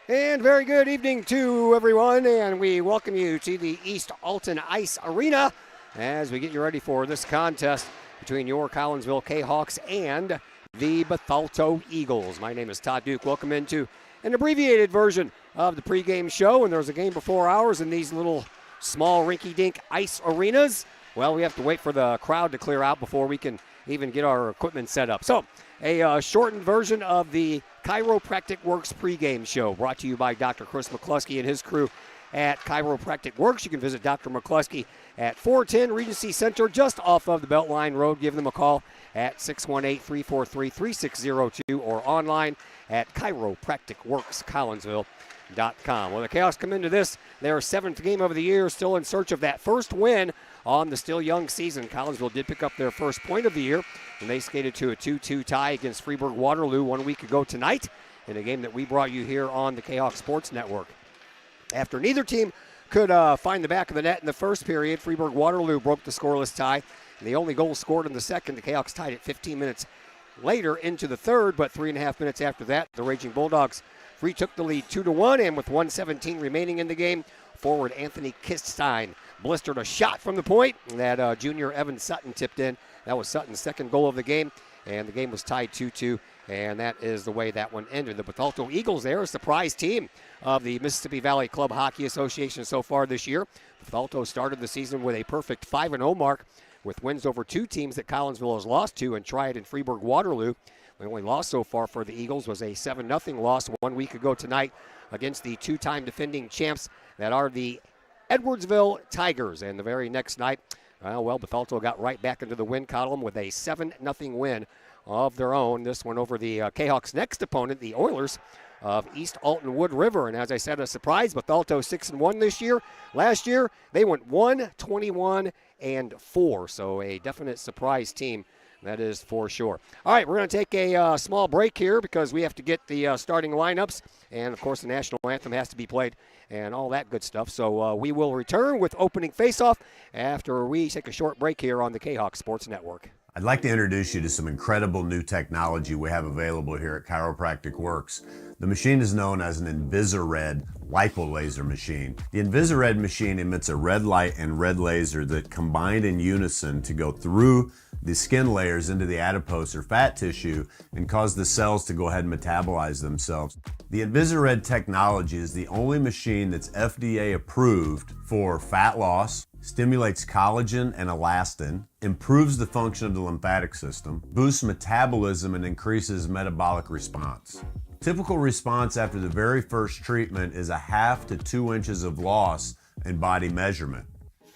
And very good evening to everyone, and we welcome you to the East Alton Ice Arena as we get you ready for this contest between your Collinsville Kahawks and the Bethalto Eagles. My name is Todd Duke. Welcome into an abbreviated version of the pregame show, and there's a game before ours in these little small rinky-dink ice arenas. Well, we have to wait for the crowd to clear out before we can even get our equipment set up. So, a shortened version of the Chiropractic Works pregame show brought to you by Dr. Chris McCluskey and his crew at Chiropractic Works. You can visit Dr. McCluskey at 410 Regency Center just off of the Beltline Road. Give them a call at 618-343-3602 or online at chiropracticworkscollinsville.com. Well, the Chaos come into this, their seventh game of the year, still in search of that first win on the still young season. Collinsville did pick up their first point of the year, and they skated to a 2-2 tie against Freeburg-Waterloo 1 week ago tonight in a game that we brought you here on the Kahok Sports Network. After neither team could find the back of the net in the first period, Freeburg-Waterloo broke the scoreless tie, and the only goal scored in the second. The Kahawks tied it 15 minutes later into the third, but 3.5 minutes after that, the Raging Bulldogs retook the lead 2-1, and with 1:17 remaining in the game, forward Anthony Kiststein blistered a shot from the point that junior Evan Sutton tipped in. That was Sutton's second goal of the game, and the game was tied 2-2, and that is the way that one ended. The Bethalto Eagles there, a surprise team of the Mississippi Valley Club Hockey Association so far this year. Bethalto started the season with a perfect 5-0 mark with wins over two teams that Collinsville has lost to, and Triad and Freeburg-Waterloo. The only loss so far for the Eagles was a 7-0 loss 1 week ago tonight against the two-time defending champs that are the Edwardsville Tigers. And the very next night, Bethalto got right back into the win column with a 7-0 win of their own. This one over the Kahawks' next opponent, the Oilers of East Alton Wood River. And as I said, a surprise, Bethalto 6-1 this year. Last year, they went 1-21-4. So a definite surprise team. That is for sure. All right, we're going to take a small break here because we have to get the starting lineups. And, of course, the national anthem has to be played and all that good stuff. So we will return with opening faceoff after we take a short break here on the Kahok Sports Network. I'd like to introduce you to some incredible new technology we have available here at Chiropractic Works. The machine is known as an Invisired lipolaser machine. The Invisired machine emits a red light and red laser that combine in unison to go through the skin layers into the adipose or fat tissue and cause the cells to go ahead and metabolize themselves. The Invisired technology is the only machine that's FDA approved for fat loss, stimulates collagen and elastin, improves the function of the lymphatic system, boosts metabolism, and increases metabolic response. Typical response after the very first treatment is 1/2 to 2 inches of loss in body measurement.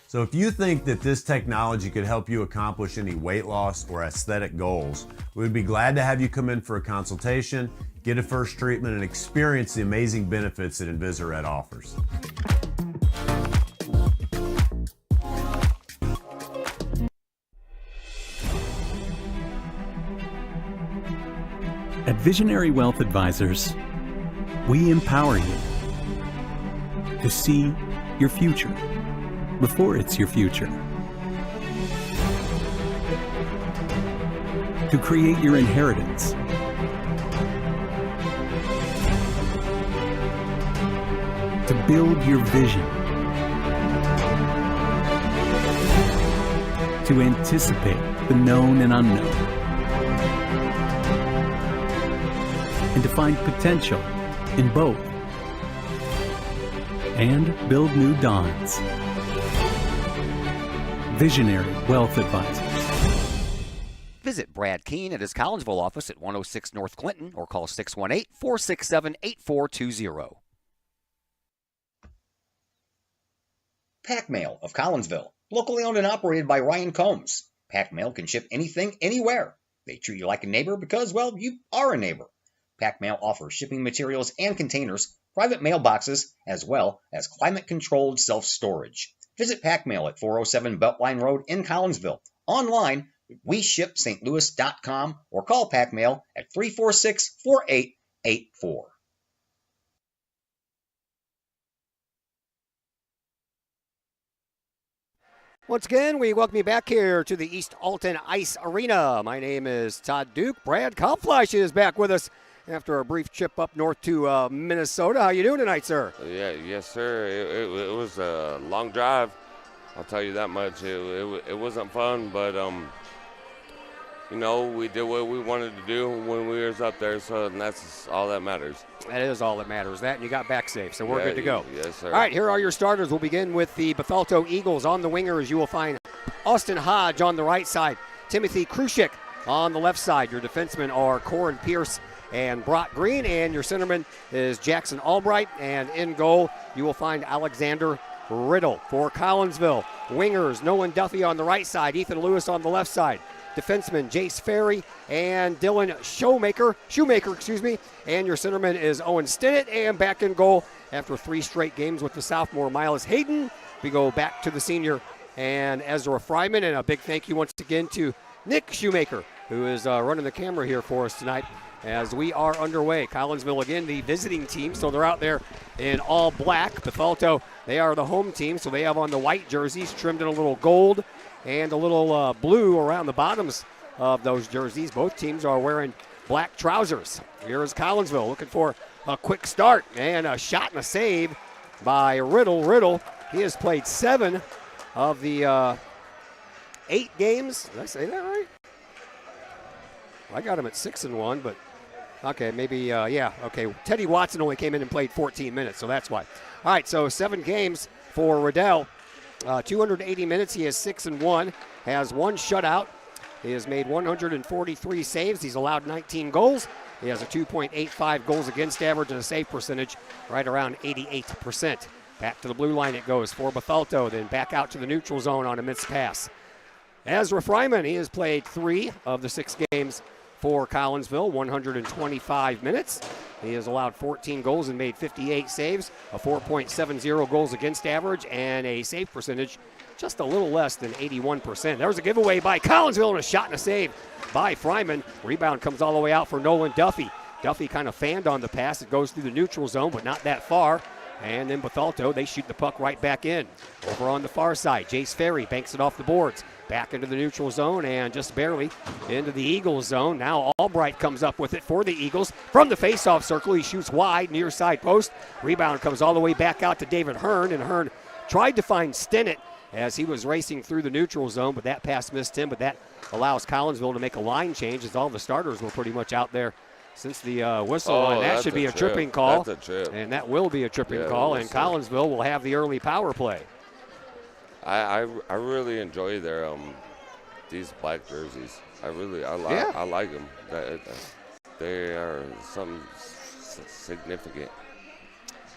So if you think that this technology could help you accomplish any weight loss or aesthetic goals, we would be glad to have you come in for a consultation, get a first treatment, and experience the amazing benefits that Invisired offers. At Visionary Wealth Advisors, we empower you to see your future before it's your future, to create your inheritance, to build your vision, to anticipate the known and unknown, and to find potential in both, and build new dawns. Visionary Wealth Advisors. Visit Brad Keene at his Collinsville office at 106 North Clinton or call 618-467-8420. Pack Mail of Collinsville, locally owned and operated by Ryan Combs. Pack Mail can ship anything, anywhere. They treat you like a neighbor because, well, you are a neighbor. Pack Mail offers shipping materials and containers, private mailboxes, as well as climate-controlled self-storage. Visit Pack Mail at 407 Beltline Road in Collinsville. Online, WeShipSt.Louis.com or call Pack Mail at 346-4884. Once again, we welcome you back here to the East Alton Ice Arena. My name is Todd Duke. Brad Kaufleisch is back with us after a brief trip up north to Minnesota. How you doing tonight, sir? Yes, sir. It was a long drive. I'll tell you that much. It wasn't fun, but we did what we wanted to do when we was up there, so that's all that matters. That is all that matters. That and you got back safe, so we're good to go. Yes, sir. All right, here are your starters. We'll begin with the Bethalto Eagles. On the wingers, you will find Austin Hodge on the right side, Timothy Krushik on the left side. Your defensemen are Corin Pierce and Brock Green, and your centerman is Jackson Albright. And in goal, you will find Alexander Riddle. For Collinsville, wingers, Nolan Duffy on the right side, Ethan Lewis on the left side. Defenseman Jace Ferry and Dylan Shoemaker, and your centerman is Owen Stinnett. And back in goal after 3 straight games with the sophomore Miles Hayden, we go back to the senior and Ezra Fryman. And a big thank you once again to Nick Shoemaker, who is running the camera here for us tonight as we are underway. Collinsville again, the visiting team, so they're out there in all black. Bethalto, they are the home team, so they have on the white jerseys trimmed in a little gold and a little blue around the bottoms of those jerseys. Both teams are wearing black trousers. Here is Collinsville looking for a quick start, and a shot and a save by Riddle. Riddle, he has played 7 of the 8 games. Did I say that right? I got him at 6-1, but okay, maybe, okay. Teddy Watson only came in and played 14 minutes, so that's why. All right, so 7 games for Riddell. 280 minutes, he has 6-1, has 1 shutout. He has made 143 saves. He's allowed 19 goals. He has a 2.85 goals against average and a save percentage right around 88%. Back to the blue line it goes for Bethalto, then back out to the neutral zone on a missed pass. Ezra Fryman, he has played 3 of the 6 games for Collinsville, 125 minutes. He has allowed 14 goals and made 58 saves, a 4.70 goals against average, and a save percentage just a little less than 81%. There was a giveaway by Collinsville and a shot and a save by Fryman. Rebound comes all the way out for Nolan Duffy. Duffy kind of fanned on the pass. It goes through the neutral zone, but not that far. And then Bethalto, they shoot the puck right back in. Over on the far side, Jace Ferry banks it off the boards. Back into the neutral zone and just barely into the Eagles zone. Now Albright comes up with it for the Eagles. From the faceoff circle, he shoots wide, near side post. Rebound comes all the way back out to David Hearn, and Hearn tried to find Stinnett as he was racing through the neutral zone, but that pass missed him. But that allows Collinsville to make a line change as all the starters were pretty much out there since the whistle. And that should be a tripping call. That's a trip. And that will be a tripping call, and Collinsville will have the early power play. I really enjoy their these black jerseys. I like them. They are something significant.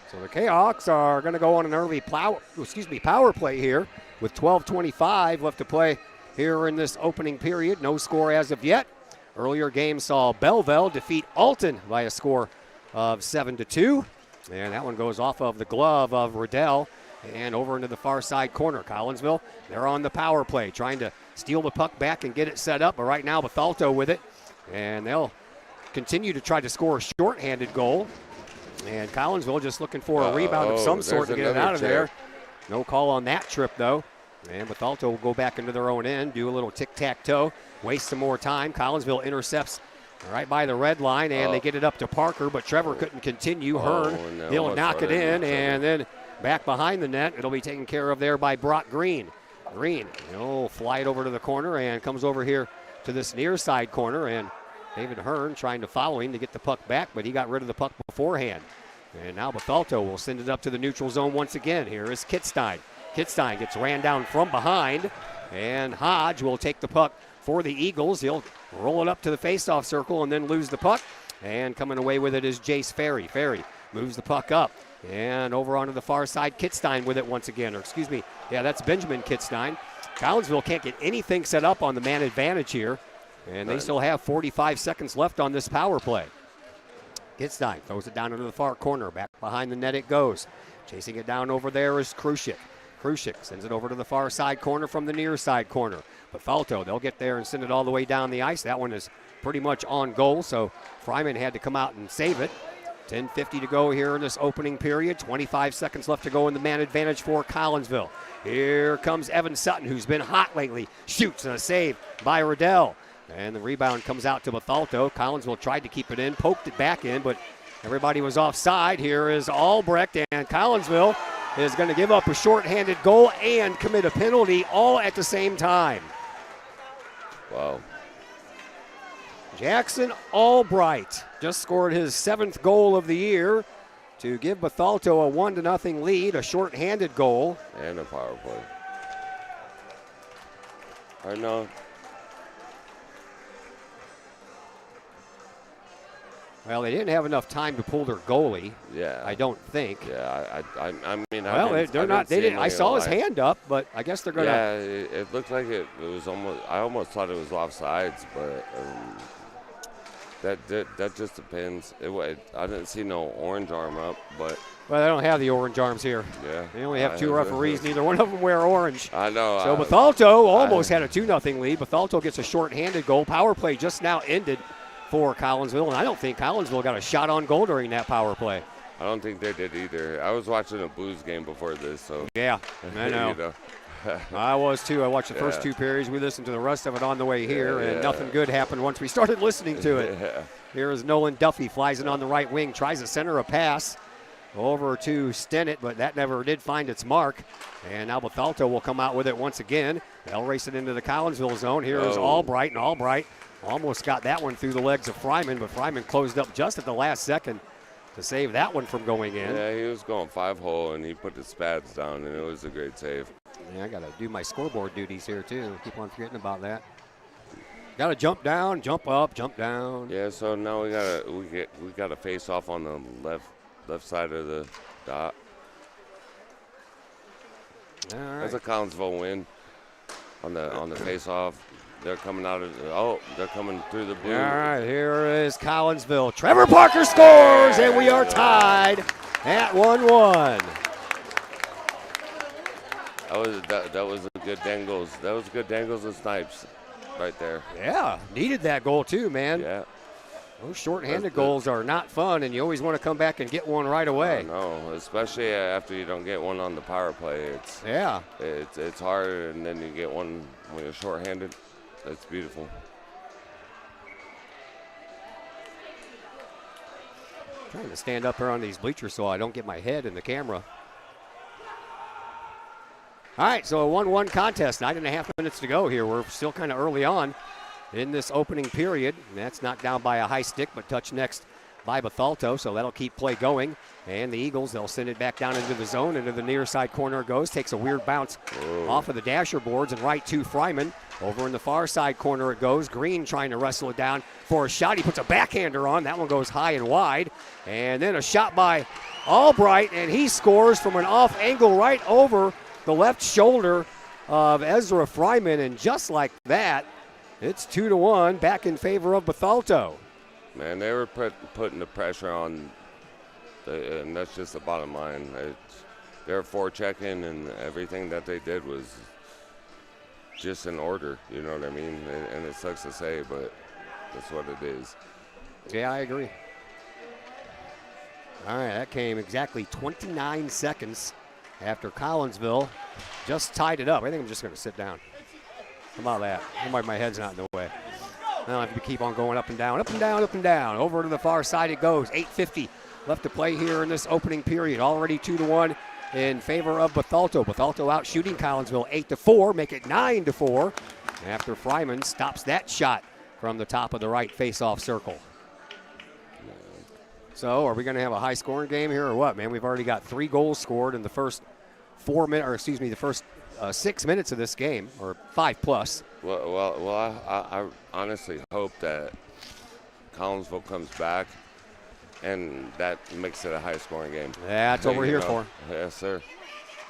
So the Kahawks are going to go on an early power play here with 12:25 left to play here in this opening period. No score as of yet. Earlier game saw Belleville defeat Alton by a score of 7-2, and that one goes off of the glove of Riddell. And over into the far side corner, Collinsville, they're on the power play, trying to steal the puck back and get it set up. But right now, Bethalto with it. And they'll continue to try to score a shorthanded goal. And Collinsville just looking for a rebound of some sort to get it out of there. No call on that trip, though. And Bethalto will go back into their own end, do a little tic-tac-toe, waste some more time. Collinsville intercepts right by the red line, and they get it up to Parker, but Trevor couldn't continue. Hearn, he'll knock it in, and then back behind the net, it'll be taken care of there by Brock Green. Green, he'll fly it over to the corner and comes over here to this near side corner, and David Hearn trying to follow him to get the puck back, but he got rid of the puck beforehand. And now Bethalto will send it up to the neutral zone once again. Here is Kitstein. Kitstein gets ran down from behind, and Hodge will take the puck for the Eagles. He'll roll it up to the faceoff circle and then lose the puck. And coming away with it is Jace Ferry. Ferry moves the puck up. And over onto the far side, Kitstein with it once again. That's Benjamin Kitstein. Collinsville can't get anything set up on the man advantage here. And they still have 45 seconds left on this power play. Kitstein throws it down into the far corner. Back behind the net it goes. Chasing it down over there is Krushik. Krushik sends it over to the far side corner from the near side corner. Bethalto, they'll get there and send it all the way down the ice. That one is pretty much on goal, so Fryman had to come out and save it. 10:50 to go here in this opening period. 25 seconds left to go in the man advantage for Collinsville. Here comes Evan Sutton, who's been hot lately. Shoots and a save by Riddell. And the rebound comes out to Bethalto. Collinsville tried to keep it in, poked it back in, but everybody was offside. Here is Albrecht, and Collinsville is going to give up a shorthanded goal and commit a penalty all at the same time. Wow. Jackson Albright just scored his 7th goal of the year to give Bethalto a 1-0 lead, a shorthanded goal. And a power play. I know. Well, they didn't have enough time to pull their goalie. Yeah. I don't think. Yeah, I mean. Well, they're not. They didn't. I saw his hand up, but I guess they're gonna. Yeah, it looked like it was almost. I almost thought it was offsides, but that just depends. I didn't see no orange arm up, but. Well, they don't have the orange arms here. Yeah. They only have 2 referees. Neither one of them wear orange. I know. So Bethalto almost had a 2-0 lead. Bethalto gets a shorthanded goal. Power play just now ended for Collinsville, and I don't think Collinsville got a shot on goal during that power play. I don't think they did either. I was watching a Blues game before this, so. Yeah, I know. You know. I was too. I watched the first 2 periods. We listened to the rest of it on the way here, and nothing good happened once we started listening to it. Yeah. Here is Nolan Duffy, flies in on the right wing, tries to center a pass over to Stennett, but that never did find its mark. And now Bethalto will come out with it once again. They'll race it into the Collinsville zone. Here is Albright, and Albright almost got that one through the legs of Fryman, but Fryman closed up just at the last second to save that one from going in. Yeah, he was going 5-hole, and he put the spads down, and it was a great save. Yeah, I got to do my scoreboard duties here, too. Keep on forgetting about that. Got to jump down, jump up, jump down. Yeah, so now we got a face off on the left side of the dot. All right. That's a Collinsville win on the face off. They're coming out of they're coming through the blue. All right, here is Collinsville. Trevor Parker scores, and we are tied at 1-1. That was a good dangles. That was good dangles and snipes right there. Yeah, needed that goal too, man. Yeah. Those shorthanded goals are not fun, and you always want to come back and get one right away. No, especially after you don't get one on the power play. It's hard, and then you get one when you're shorthanded. That's beautiful. Trying to stand up here on these bleachers so I don't get my head in the camera. All right, so a 1-1 contest, 9.5 minutes to go here. We're still kind of early on in this opening period. And that's knocked down by a high stick, but touched next by Bethalto, so that'll keep play going. And the Eagles, they'll send it back down into the zone. Into the near side corner it goes. Takes a weird bounce off of the dasher boards and right to Fryman. Over in the far side corner it goes. Green trying to wrestle it down for a shot. He puts a backhander on. That one goes high and wide. And then a shot by Albright, and he scores from an off angle right over the left shoulder of Ezra Fryman. And just like that, it's 2-1 back in favor of Bethalto. Man, they were putting the pressure on, and that's just the bottom line. They're forechecking, and everything that they did was just in order. You know what I mean? And it sucks to say, but that's what it is. Yeah, I agree. All right, that came exactly 29 seconds after Collinsville just tied it up. I think I'm just going to sit down. How about that? My head's not in the way. I don't have to keep on going up and down, up and down, up and down. Over to the far side it goes. 8:50 left to play here in this opening period. Already 2-1 in favor of Bethalto. Bethalto out shooting Collinsville 8-4, make it 9-4 after Fryman stops that shot from the top of the right face-off circle. So are we going to have a high-scoring game here or what, man? We've already got 3 goals scored in the first 6 minutes of this game, or 5+. Well, I honestly hope that Collinsville comes back, and that makes it a high-scoring game. That's what we're here for. Yes, sir.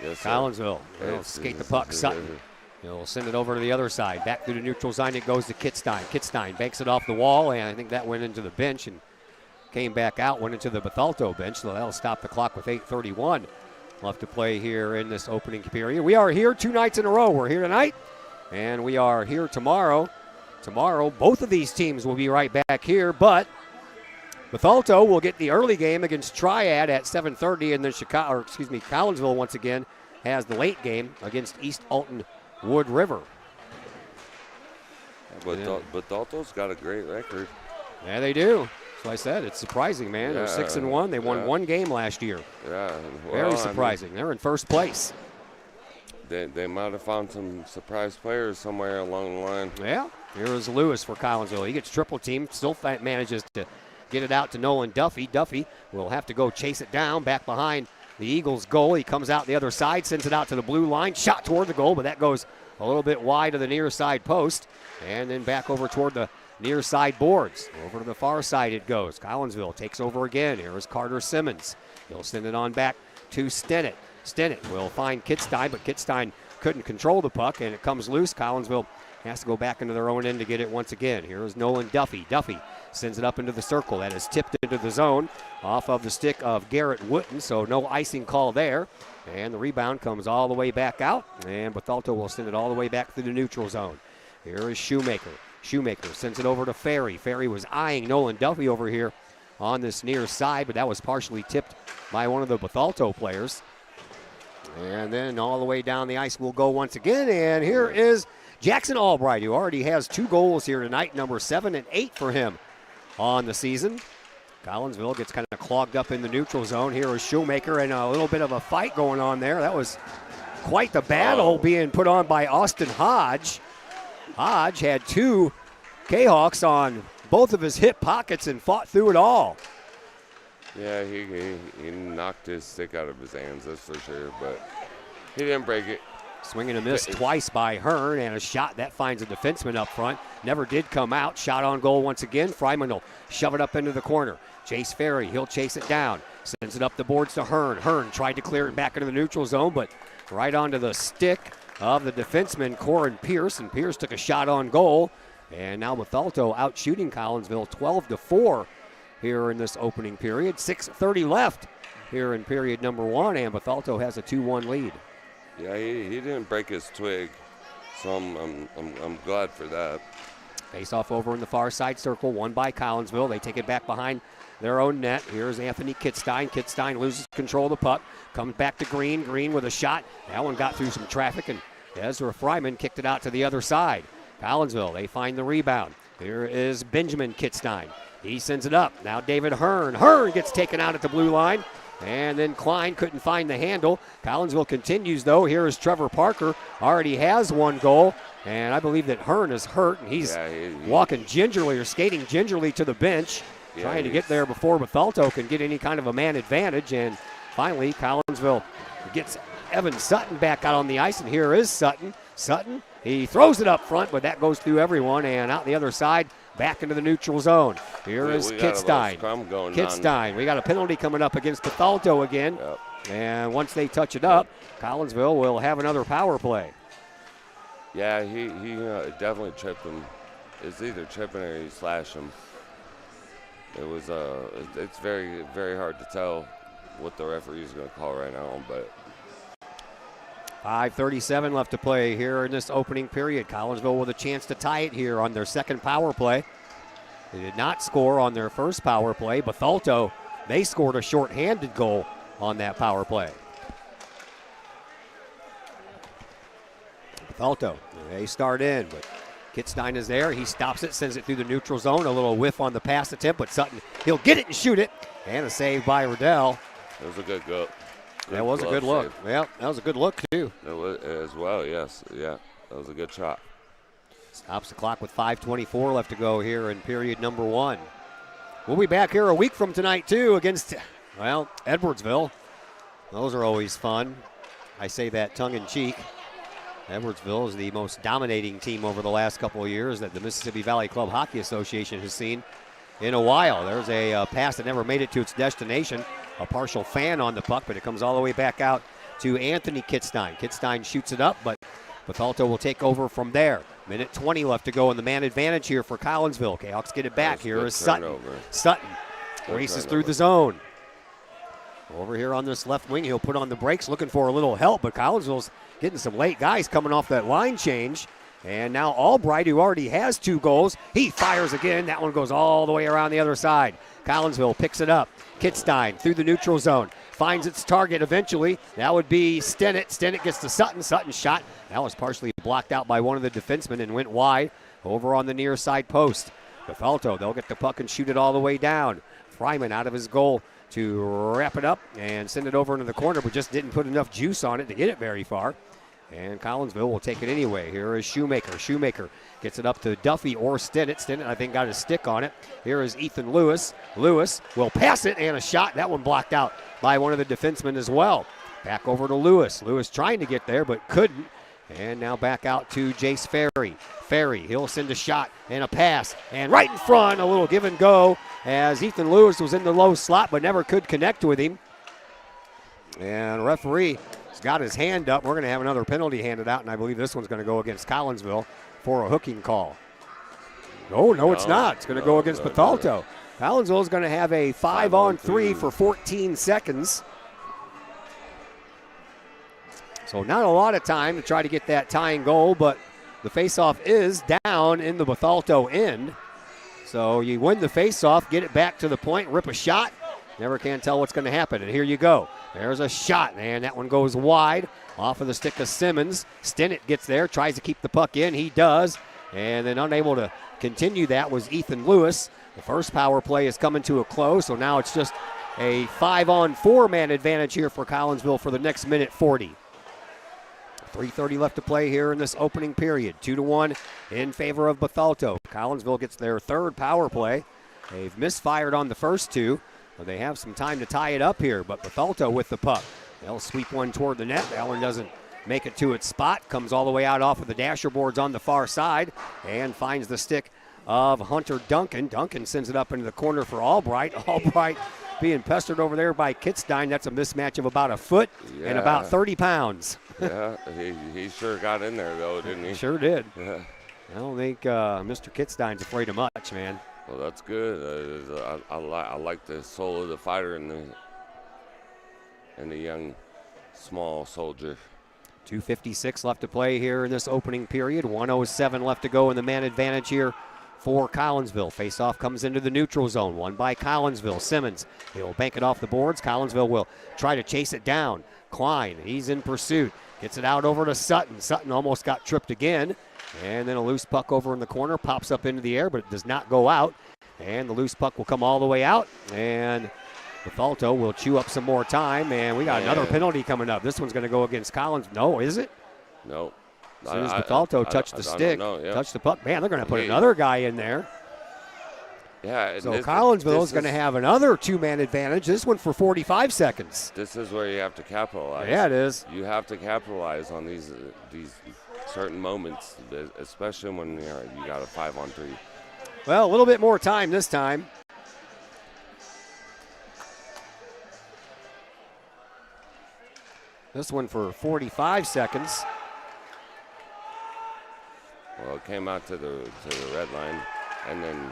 Yes, sir. Collinsville. They'll skate the puck. Sutton. He'll send it over to the other side. Back through the neutral zone it goes to Kitstein. Kitstein banks it off the wall, and I think that went into the bench and came back out, went into the Bethalto bench, so that'll stop the clock with 8:31 left to play here in this opening period. We are here 2 nights in a row. We're here tonight, and we are here tomorrow. Tomorrow, both of these teams will be right back here, but Bethalto will get the early game against Triad at 7:30, and then Collinsville once again has the late game against East Alton Wood River. But Yeah. Bethalto's got a great record. Yeah, they do. So I said it's surprising, man. They're 6-1. They won one game last year. Yeah. Very surprising. They're in first place. They might have found some surprise players somewhere along the line. Yeah. Here is Lewis for Collinsville. He gets triple teamed, still manages to get it out to Nolan Duffy. Duffy will have to go chase it down back behind the Eagles' goal. He comes out the other side, sends it out to the blue line, shot toward the goal, but that goes a little bit wide of the near side post, and then back over toward the near side boards. Over to the far side it goes. Collinsville takes over again. Here is Carter Simmons. He'll send it on back to Stennett. Stennett will find Kittstein, but Kittstein couldn't control the puck, and it comes loose. Collinsville has to go back into their own end to get it once again. Here is Nolan Duffy. Duffy sends it up into the circle. That is tipped into the zone off of the stick of Garrett Wooten, so no icing call there. And the rebound comes all the way back out, and Bethalto will send it all the way back through the neutral zone. Here is Shoemaker. Shoemaker sends it over to Ferry. Ferry was eyeing Nolan Duffy over here on this near side, but that was partially tipped by one of the Bethalto players. And then all the way down the ice will go once again, and here is Jackson Albright, who already has 2 goals here tonight, number 7 and 8 for him on the season. Collinsville gets kind of clogged up in the neutral zone. Here is Shoemaker, and a little bit of a fight going on there. That was quite the battle being put on by Austin Hodge. Hodge had 2 Kahawks on both of his hip pockets and fought through it all. Yeah, he knocked his stick out of his hands, that's for sure, but he didn't break it. Swing and a miss twice by Hearn, and a shot that finds a defenseman up front. Never did come out. Shot on goal once again. Fryman will shove it up into the corner. Chase Ferry, he'll chase it down. Sends it up the boards to Hearn. Hearn tried to clear it back into the neutral zone, but right onto the stick of the defenseman, Corin Pierce, and Pierce took a shot on goal. And now Bethalto out shooting Collinsville 12-4 here in this opening period. 6:30 left here in period number 1, and Bethalto has a 2-1 lead. Yeah, he didn't break his twig, so I'm glad for that. Face off over in the far side circle, won by Collinsville. They take it back behind their own net. Here's Anthony Kittstein. Kittstein loses control of the puck, comes back to Green. Green with a shot. That one got through some traffic, and Ezra Fryman kicked it out to the other side. Collinsville, they find the rebound. Here is Benjamin Kittstein. He sends it up. Now David Hearn. Hearn gets taken out at the blue line. And then Klein couldn't find the handle. Collinsville continues, though. Here is Trevor Parker. Already has 1 goal. And I believe that Hearn is hurt, and he's walking gingerly or skating gingerly to the bench, trying to get there before Bethalto can get any kind of a man advantage. And finally, Collinsville gets Evan Sutton back out on the ice, and here is Sutton. Sutton, he throws it up front, but that goes through everyone, and out the other side, back into the neutral zone. Here is Kittstein. Kittstein. We got a penalty coming up against Bethalto again. Yep. And once they touch it up, Collinsville will have another power play. Yeah, he definitely tripped him. It's either tripping or he slashed him. It was it's very, very hard to tell what the referee is going to call right now, but 5:37 left to play here in this opening period. Collinsville with a chance to tie it here on their second power play. They did not score on their first power play. Bethalto, they scored a shorthanded goal on that power play. Bethalto, they start in, but Kittstein is there. He stops it, sends it through the neutral zone. A little whiff on the pass attempt, but Sutton, he'll get it and shoot it. And a save by Riddell. it was a good goal. That was a good look. Well, that was a good look, too. It was as well, yes. Yeah, that was a good shot. Stops the clock with 5:24 left to go here in period number 1. We'll be back here a week from tonight, too, against, well, Edwardsville. Those are always fun. I say that tongue-in-cheek. Edwardsville is the most dominating team over the last couple of years that the Mississippi Valley Club Hockey Association has seen in a while. There's a pass that never made it to its destination. A partial fan on the puck, but it comes all the way back out to Anthony Kittstein. Kittstein shoots it up, but Bethalto will take over from there. Minute 20 left to go in the man advantage here for Collinsville. Kahawks get it back. Here is Sutton. Sutton races through the zone. Over here on this left wing, he'll put on the brakes, looking for a little help, but Collinsville's getting some late guys coming off that line change. And now Albright, who already has 2 goals, he fires again. That one goes all the way around the other side. Collinsville picks it up. Kittstein through the neutral zone. Finds its target eventually. That would be Stennett. Stennett gets to Sutton. Sutton's shot. That was partially blocked out by one of the defensemen and went wide. over on the near side post. Bethalto, they'll get the puck and shoot it all the way down. Fryman out of his goal to wrap it up and send it over into the corner, but just didn't put enough juice on it to get it very far. And Collinsville will take it anyway. Here is Shoemaker. Shoemaker gets it up to Duffy or Stennett. Stennett, I think, got his stick on it. Here is Ethan Lewis. Lewis will pass it, and a shot. That one blocked out by one of the defensemen as well. Back over to Lewis. Lewis trying to get there, but couldn't. And now back out to Jace Ferry. Ferry, he'll send a shot and a pass. And right in front, a little give and go as Ethan Lewis was in the low slot, but never could connect with him. And referee got his hand up. We're going to have another penalty handed out, and I believe this one's going to go against Collinsville for a hooking call. No, it's not. It's going to go against Bethalto. Collinsville is going to have a 5-on-3 for 14 seconds. So not a lot of time to try to get that tying goal, but the faceoff is down in the Bethalto end. So you win the faceoff, get it back to the point, rip a shot. Never can tell what's going to happen. And here you go. There's a shot, and that one goes wide off of the stick of Simmons. Stennett gets there, tries to keep the puck in. He does. And then unable to continue that was Ethan Lewis. The first power play is coming to a close, so now it's just a 5-on-4 man advantage here for Collinsville for the next minute 40. 3:30 left to play here in this opening period. 2-1 in favor of Bethalto. Collinsville gets their third power play. They've misfired on the first two. Well, they have some time to tie it up here, but Bethalto with the puck. They'll sweep one toward the net. That one doesn't make it to its spot. Comes all the way out off of the dasher boards on the far side and finds the stick of Hunter Duncan. Duncan sends it up into the corner for Albright. Albright being pestered over there by Kitstein. That's a mismatch of about a foot and about 30 pounds. Yeah, he sure got in there, though, didn't he? Sure did. Yeah. I don't think Mr. Kitstein's afraid of much, man. Well, that's good. I like the soul of the fighter and the young, small soldier. 2:56 left to play here in this opening period. 1:07 left to go in the man advantage here for Collinsville. Faceoff comes into the neutral zone. Won by Collinsville. Simmons, he'll bank it off the boards. Collinsville will try to chase it down. Klein, he's in pursuit. Gets it out over to Sutton. Sutton almost got tripped again. And then a loose puck over in the corner, pops up into the air, but it does not go out. And the loose puck will come all the way out. And Bethalto will chew up some more time. And we got another penalty coming up. This one's going to go against Collins. No, is it? No. As soon as Bethalto touched the stick, touched the puck. Man, they're going to put another guy in there. Yeah. So Collinsville is going to have another two-man advantage. This one for 45 seconds. This is where you have to capitalize. Yeah, it is. You have to capitalize on these certain moments, especially when you got a 5-on-3. Well, a little bit more time this time. This one for 45 seconds. Well, it came out to the red line, and then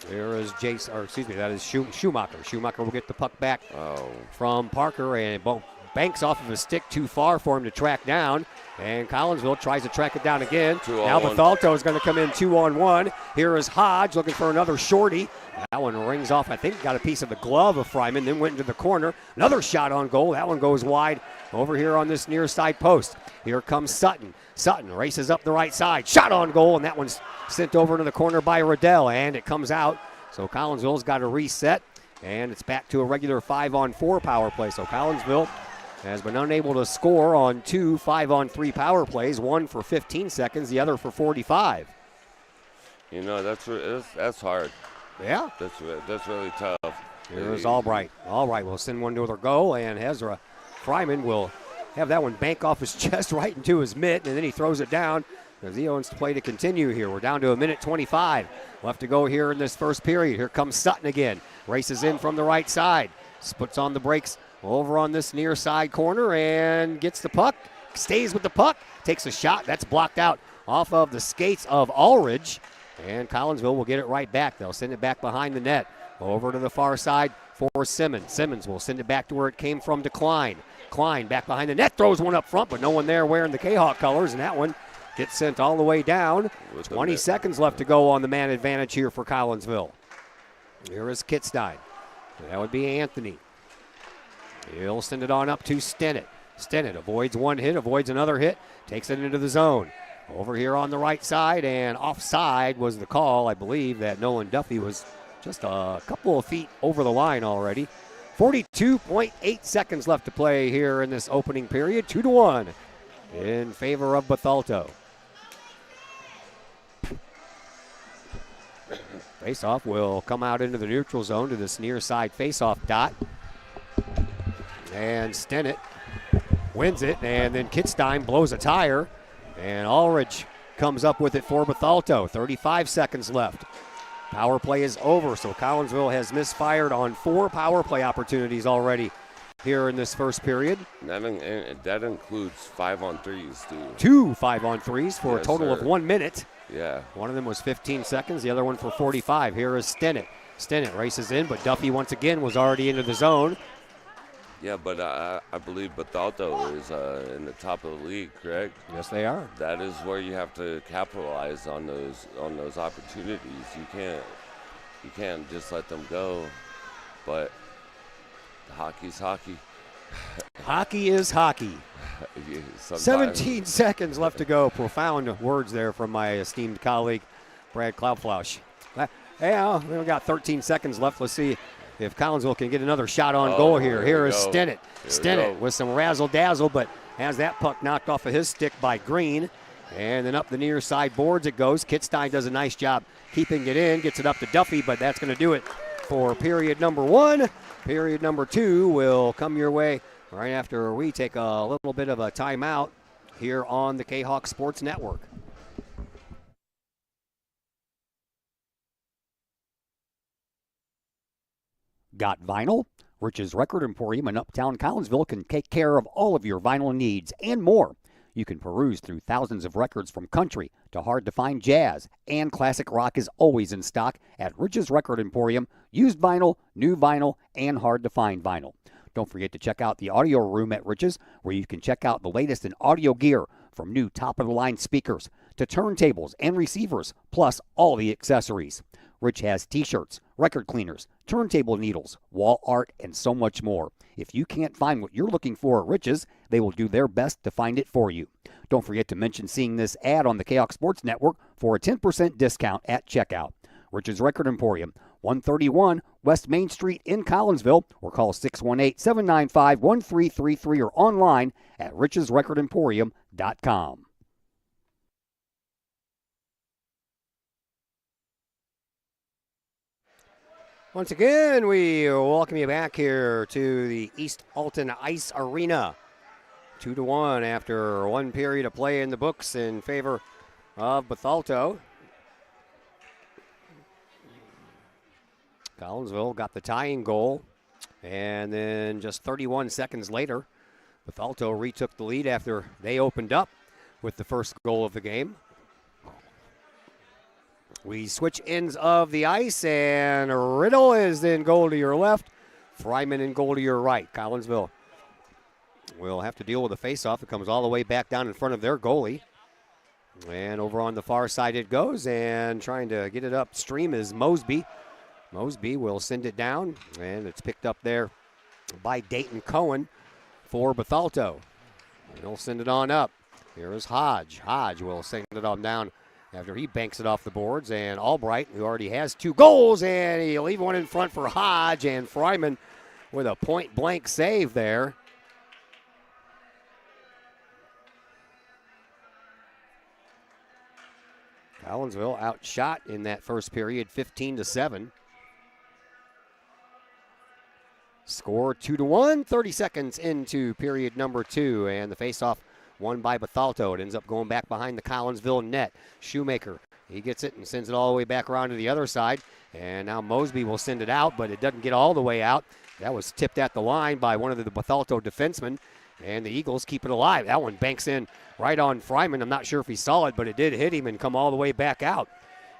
there is that is Schumacher. Schumacher will get the puck back from Parker, and banks off of his stick too far for him to track down. And Collinsville tries to track it down again. Now Bethalto is going to come in 2-on-1. Here is Hodge looking for another shorty. That one rings off, I think, got a piece of the glove of Fryman, then went into the corner. Another shot on goal. That one goes wide over here on this near side post. Here comes Sutton. Sutton races up the right side. Shot on goal, and that one's sent over to the corner by Riddell, and it comes out. So Collinsville's got to reset, and it's back to a regular 5-on-4 power play. So Collinsville has been unable to score on 2 5-on-3 power plays, one for 15 seconds, the other for 45. You know, that's hard. Yeah. That's really tough. Here's Albright. Albright will send one to their goal, and Hezra Fryman will have that one bank off his chest right into his mitt, and then he throws it down. As he wants to play to continue here. We're down to a minute 25 left to go here in this first period. Here comes Sutton again. Races in from the right side. Puts on the brakes over on this near side corner and gets the puck. Stays with the puck. Takes a shot. That's blocked out off of the skates of Ulrich. And Collinsville will get it right back. They'll send it back behind the net. Over to the far side for Simmons. Simmons will send it back to where it came from to Klein. Klein back behind the net. Throws one up front, but no one there wearing the Kahok colors. And that one gets sent all the way down. 20 seconds left to go on the man advantage here for Collinsville. Here is Kitstein. That would be Anthony. He'll send it on up to Stennett. Stennett avoids one hit, avoids another hit, takes it into the zone. Over here on the right side, and offside was the call. I believe that Nolan Duffy was just a couple of feet over the line already. 42.8 seconds left to play here in this opening period. 2-1 in favor of Bethalto. Faceoff will come out into the neutral zone to this near side faceoff dot. And Stennett wins it, and then Kitzstein blows a tire. And Ulrich comes up with it for Bethalto. 35 seconds left. Power play is over, so Collinsville has misfired on 4 power play opportunities already here in this first period. That includes 5-on-3s, too. 2 5-on-3s for a Yes, total of sir. 1 minute. Yeah. One of them was 15 seconds, the other one for 45. Here is Stennett. Stennett races in, but Duffy once again was already into the zone. Yeah, but I believe Bethalto is in the top of the league, correct? Yes, they are. That is where you have to capitalize on those opportunities. You can't just let them go. But hockey's hockey. Hockey is hockey. Sometimes. 17 seconds left to go. Profound words there from my esteemed colleague, Brad Cloudflush. Yeah, we only got 13 seconds left. Let's see if Collinsville can get another shot on goal here. Here is Stennett. Stennett with some razzle-dazzle, but has that puck knocked off of his stick by Green. And then up the near side boards it goes. Kitzstein does a nice job keeping it in, gets it up to Duffy, but that's going to do it for period number 1. Period number 2 will come your way right after we take a little bit of a timeout here on the Kahok Sports Network. Got vinyl? Rich's Record Emporium in Uptown Collinsville can take care of all of your vinyl needs and more. You can peruse through thousands of records from country to hard-to-find jazz, and classic rock is always in stock at Rich's Record Emporium. Used vinyl, new vinyl, and hard-to-find vinyl. Don't forget to check out the audio room at Rich's, where you can check out the latest in audio gear, from new top-of-the-line speakers to turntables and receivers, plus all the accessories. Rich has t-shirts, record cleaners, turntable needles, wall art, and so much more. If you can't find what you're looking for at Rich's, they will do their best to find it for you. Don't forget to mention seeing this ad on the Kahok Sports Network for a 10% discount at checkout. Rich's Record Emporium, 131 West Main Street in Collinsville, or call 618-795-1333 or online at richesrecordemporium.com. Once again, we welcome you back here to the East Alton Ice Arena. 2-1 after 1 period of play in the books in favor of Bethalto. Collinsville got the tying goal, and then just 31 seconds later, Bethalto retook the lead after they opened up with the first goal of the game. We switch ends of the ice, and Riddle is in goal to your left. Fryman in goal to your right. Collinsville will have to deal with a face-off. It comes all the way back down in front of their goalie. And over on the far side it goes, and trying to get it upstream is Mosby. Mosby will send it down, and it's picked up there by Dayton Cohen for Bethalto. And he'll send it on up. Here is Hodge. Hodge will send it on down after he banks it off the boards, and Albright, who already has 2 goals, and he'll leave one in front for Hodge, and Fryman with a point-blank save there. Collinsville outshot in that first period, 15-7. Score 2-1, 30 seconds into period number 2, and the faceoff won by Bethalto. It ends up going back behind the Collinsville net. Shoemaker, he gets it and sends it all the way back around to the other side. And now Mosby will send it out, but it doesn't get all the way out. That was tipped at the line by one of the Bethalto defensemen, and the Eagles keep it alive. That one banks in right on Fryman. I'm not sure if he saw it, but it did hit him and come all the way back out.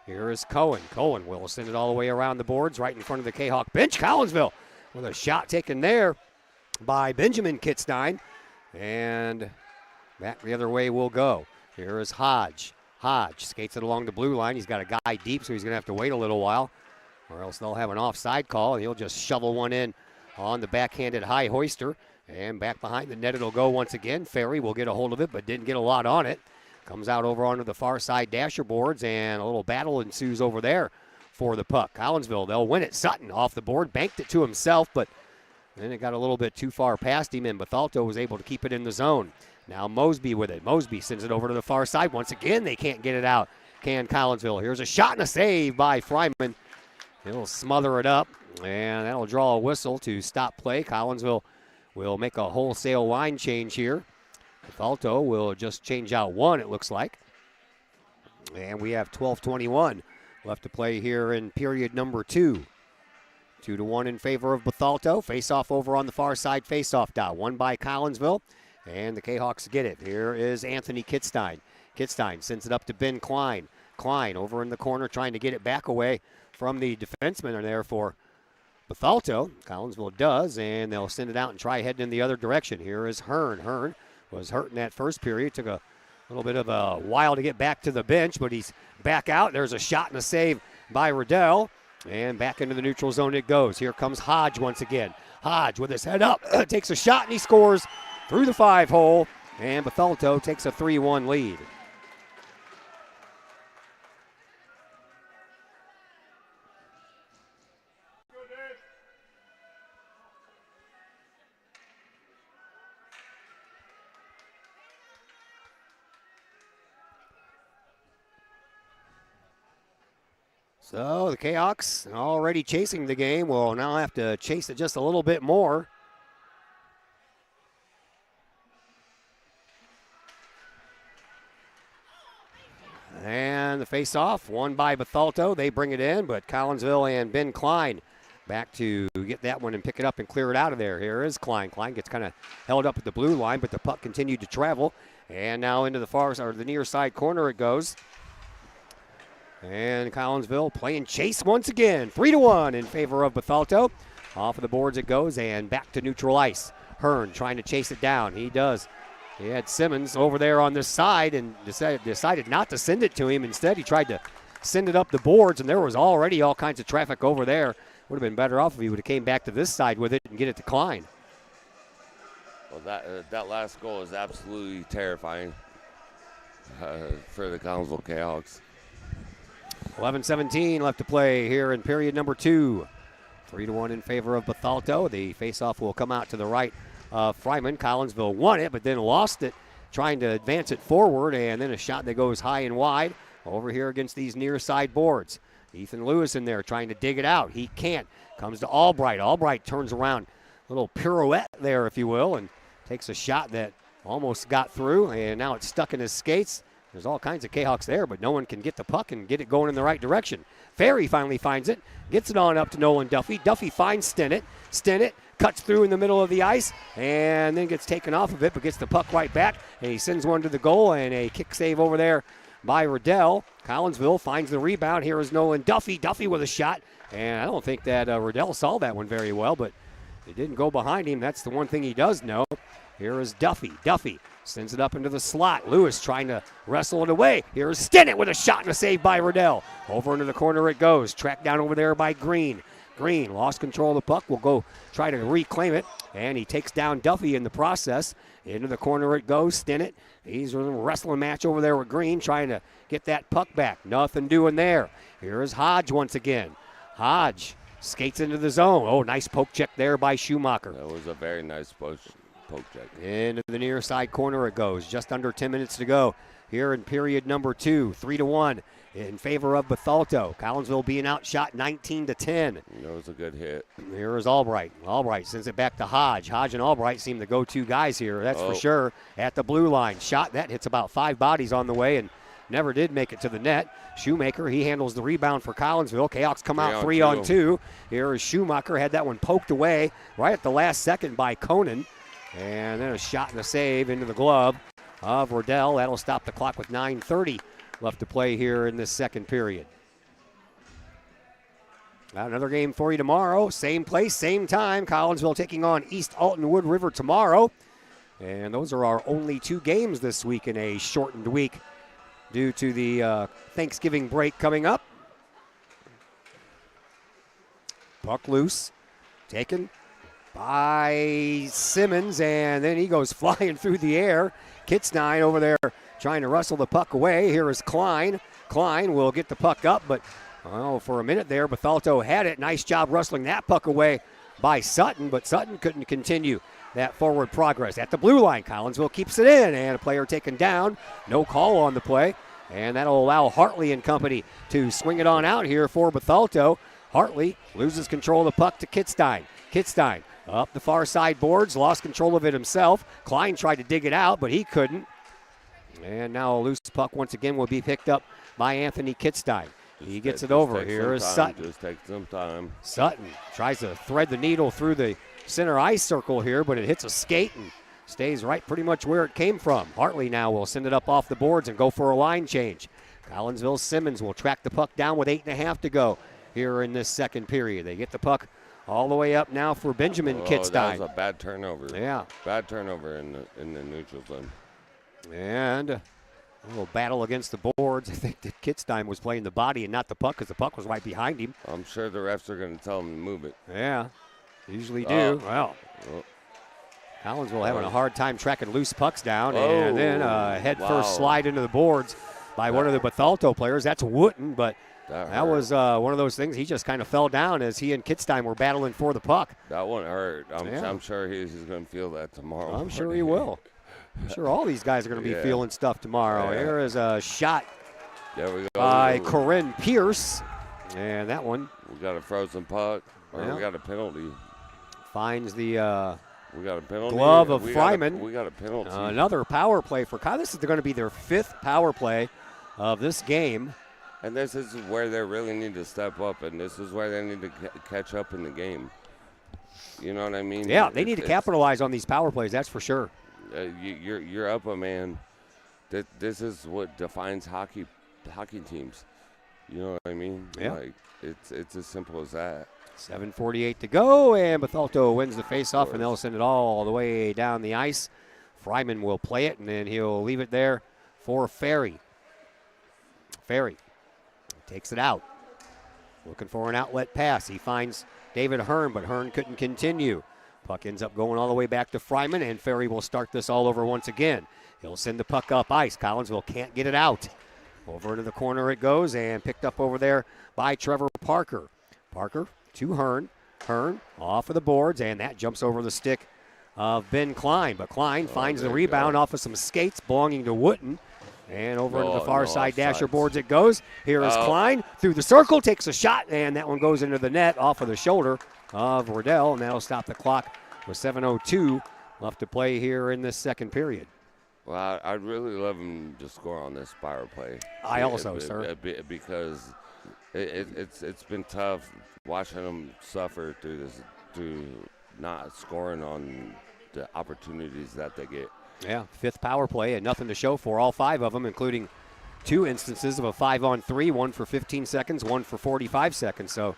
Here is Cohen. Cohen will send it all the way around the boards right in front of the Kahok bench. Collinsville with a shot taken there by Benjamin Kitzstein. And back the other way we'll go. Here is Hodge. Hodge skates it along the blue line. He's got a guy deep, so he's going to have to wait a little while, or else they'll have an offside call, and he'll just shovel one in on the backhanded high hoister. And back behind the net it'll go once again. Ferry will get a hold of it, but didn't get a lot on it. Comes out over onto the far side dasher boards, and a little battle ensues over there for the puck. Collinsville, they'll win it. Sutton off the board, banked it to himself, but then it got a little bit too far past him, and Bethalto was able to keep it in the zone. Now Mosby with it. Mosby sends it over to the far side. Once again, they can't get it out. Can Collinsville. Here's a shot and a save by Fryman. He'll smother it up, and that'll draw a whistle to stop play. Collinsville will make a wholesale line change here. Bethalto will just change out one, it looks like. And we have 12:21 left to play here in period number 2. 2-1 in favor of Bethalto. Face-off over on the far side face-off dot. Won by Collinsville, and the Kahawks get it. Here is Anthony Kitzstein. Kitzstein sends it up to Ben Klein. Klein over in the corner trying to get it back away from the defensemen are there for Bethalto. Collinsville does, and they'll send it out and try heading in the other direction. Here is Hearn. Hearn was hurt in that first period. Took a little bit of a while to get back to the bench, but he's back out. There's a shot and a save by Riddell, and back into the neutral zone it goes. Here comes Hodge once again. Hodge with his head up, takes a shot, and he scores through the 5-hole, and Bethalto takes a 3-1 lead. So the Kahawks, already chasing the game, will now have to chase it just a little bit more. And the face-off, won by Bethalto. They bring it in, but Collinsville and Ben Klein back to get that one and pick it up and clear it out of there. Here is Klein. Klein gets kind of held up at the blue line, but the puck continued to travel. And now into the the near side corner it goes. And Collinsville playing chase once again. 3-1 in favor of Bethalto. Off of the boards it goes and back to neutral ice. Hearn trying to chase it down. He does. He had Simmons over there on this side and decided not to send it to him. Instead, he tried to send it up the boards, and there was already all kinds of traffic over there. Would have been better off if he would have came back to this side with it and get it to Klein. Well, that last goal is absolutely terrifying for the Collinsville Kahawks. 11:17 left to play here in period number 2. 3-1 in favor of Bethalto. The faceoff will come out to the right of Fryman. Collinsville won it, but then lost it, trying to advance it forward, and then a shot that goes high and wide over here against these near side boards. Ethan Lewis in there trying to dig it out. He can't. Comes to Albright. Albright turns around, little pirouette there, if you will, and takes a shot that almost got through, and now it's stuck in his skates. There's all kinds of Kahawks there, but no one can get the puck and get it going in the right direction. Ferry finally finds it, gets it on up to Nolan Duffy. Duffy finds Stennett. Stennett cuts through in the middle of the ice and then gets taken off of it, but gets the puck right back, and he sends one to the goal, and a kick save over there by Riddell. Collinsville finds the rebound. Here is Nolan Duffy. Duffy with a shot, and I don't think that Riddell saw that one very well, but it didn't go behind him. That's the one thing he does know. Here is Duffy. Duffy sends it up into the slot. Lewis trying to wrestle it away. Here's Stennett with a shot and a save by Riddell. Over into the corner it goes. Tracked down over there by Green. Green lost control of the puck. Will go try to reclaim it. And he takes down Duffy in the process. Into the corner it goes. Stennett. He's in a wrestling match over there with Green trying to get that puck back. Nothing doing there. Here is Hodge once again. Hodge skates into the zone. Oh, nice poke check there by Schumacher. That was a very nice poke check. Into the near side corner it goes. Just under 10 minutes to go here in period number 2. 3-1 in favor of Bethalto. Collinsville being outshot 19-10. That was a good hit. Here is Albright. Albright sends it back to Hodge. Hodge and Albright seem the go-to guys here, that's for sure. At the blue line. Shot that hits about 5 bodies on the way and never did make it to the net. Shoemaker, he handles the rebound for Collinsville. Kahawks come out 3-on-2. Here is Schumacher. Had that one poked away right at the last second by Conan. And then a shot and a save into the glove of Riddell. That'll stop the clock with 9:30 left to play here in this second period. Another game for you tomorrow. Same place, same time. Collinsville taking on East Alton Wood River tomorrow. And those are our only 2 games this week in a shortened week due to the Thanksgiving break coming up. Puck loose. Taken by Simmons, and then he goes flying through the air. Kitzstein over there trying to wrestle the puck away. Here is Klein. Klein will get the puck up, but for a minute there, Bethalto had it. Nice job wrestling that puck away by Sutton, but Sutton couldn't continue that forward progress. At the blue line, Collinsville keeps it in, and a player taken down. No call on the play, and that'll allow Hartley and company to swing it on out here for Bethalto. Hartley loses control of the puck to Kitzstein. Kitzstein up the far side boards, lost control of it himself. Klein tried to dig it out, but he couldn't. And now a loose puck once again will be picked up by Anthony Kitzstein. He gets it over. Here is Sutton. Just take some time. Sutton tries to thread the needle through the center ice circle here, but it hits a skate and stays right pretty much where it came from. Hartley now will send it up off the boards and go for a line change. Collinsville Simmons will track the puck down with 8.5 to go here in this second period. They get the puck all the way up now for Benjamin Kitzstein. That was a bad turnover. Yeah. Bad turnover in the neutral zone. And a little battle against the boards. I think that Kitzstein was playing the body and not the puck because the puck was right behind him. I'm sure the refs are going to tell him to move it. Yeah, usually do. Well, Collinsville having a hard time tracking loose pucks down. And then a head-first slide into the boards by one of the Bethalto players. That's Wooten, but that was one of those things. He just kind of fell down as he and Kitzstein were battling for the puck. That one hurt. I'm sure he's going to feel that tomorrow. I'm sure he will. I'm sure all these guys are going to be feeling stuff tomorrow. Yeah. Here is a shot There we go. by Corinne Pierce. And that one We got a frozen puck. Or we got a penalty. finds the We got a penalty. glove of Fryman. We got a penalty. Another power play for Kyle. This is going to be their 5th power play of this game. And this is where they really need to step up, and this is where they need to catch up in the game. You know what I mean? Yeah, they need to capitalize on these power plays, that's for sure. You're up a man. This is what defines hockey teams. You know what I mean? Yeah. Like it's as simple as that. 7:48 to go, and Bethalto wins the faceoff, and they'll send it all the way down the ice. Fryman will play it, and then he'll leave it there for Ferry. Ferry takes it out. Looking for an outlet pass. He finds David Hearn, but Hearn couldn't continue. Puck ends up going all the way back to Fryman, and Ferry will start this all over once again. He'll send the puck up ice. Collinsville can't get it out. Over into the corner it goes, and picked up over there by Trevor Parker. Parker to Hearn. Hearn off of the boards, and that jumps over the stick of Ben Klein. But Klein finds the rebound off of some skates belonging to Wooten. And over into the far side dasher boards it goes. Here is Klein through the circle, takes a shot, and that one goes into the net off of the shoulder of Riddell, and that'll stop the clock with 7:02 left to play here in this second period. Well, I'd really love him to score on this power play. I also, sir. Because it's been tough watching them suffer through not scoring on the opportunities that they get. Yeah, 5th power play and nothing to show for all 5 of them, including 2 instances of a 5-on-3, one for 15 seconds, one for 45 seconds. So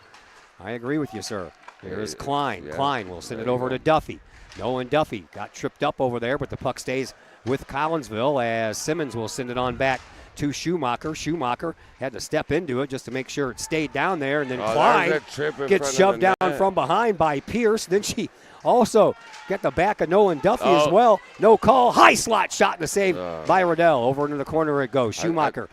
I agree with you, sir. There's Klein. Yeah. Klein will send it over to Duffy. Nolan Duffy got tripped up over there, but the puck stays with Collinsville as Simmons will send it on back to Schumacher. Schumacher had to step into it just to make sure it stayed down there, and then Klein gets shoved down from behind by Pierce. Then she also got the back of Nolan Duffy as well. No call. High slot shot and a save by Riddell. Over into the corner it goes. Schumacher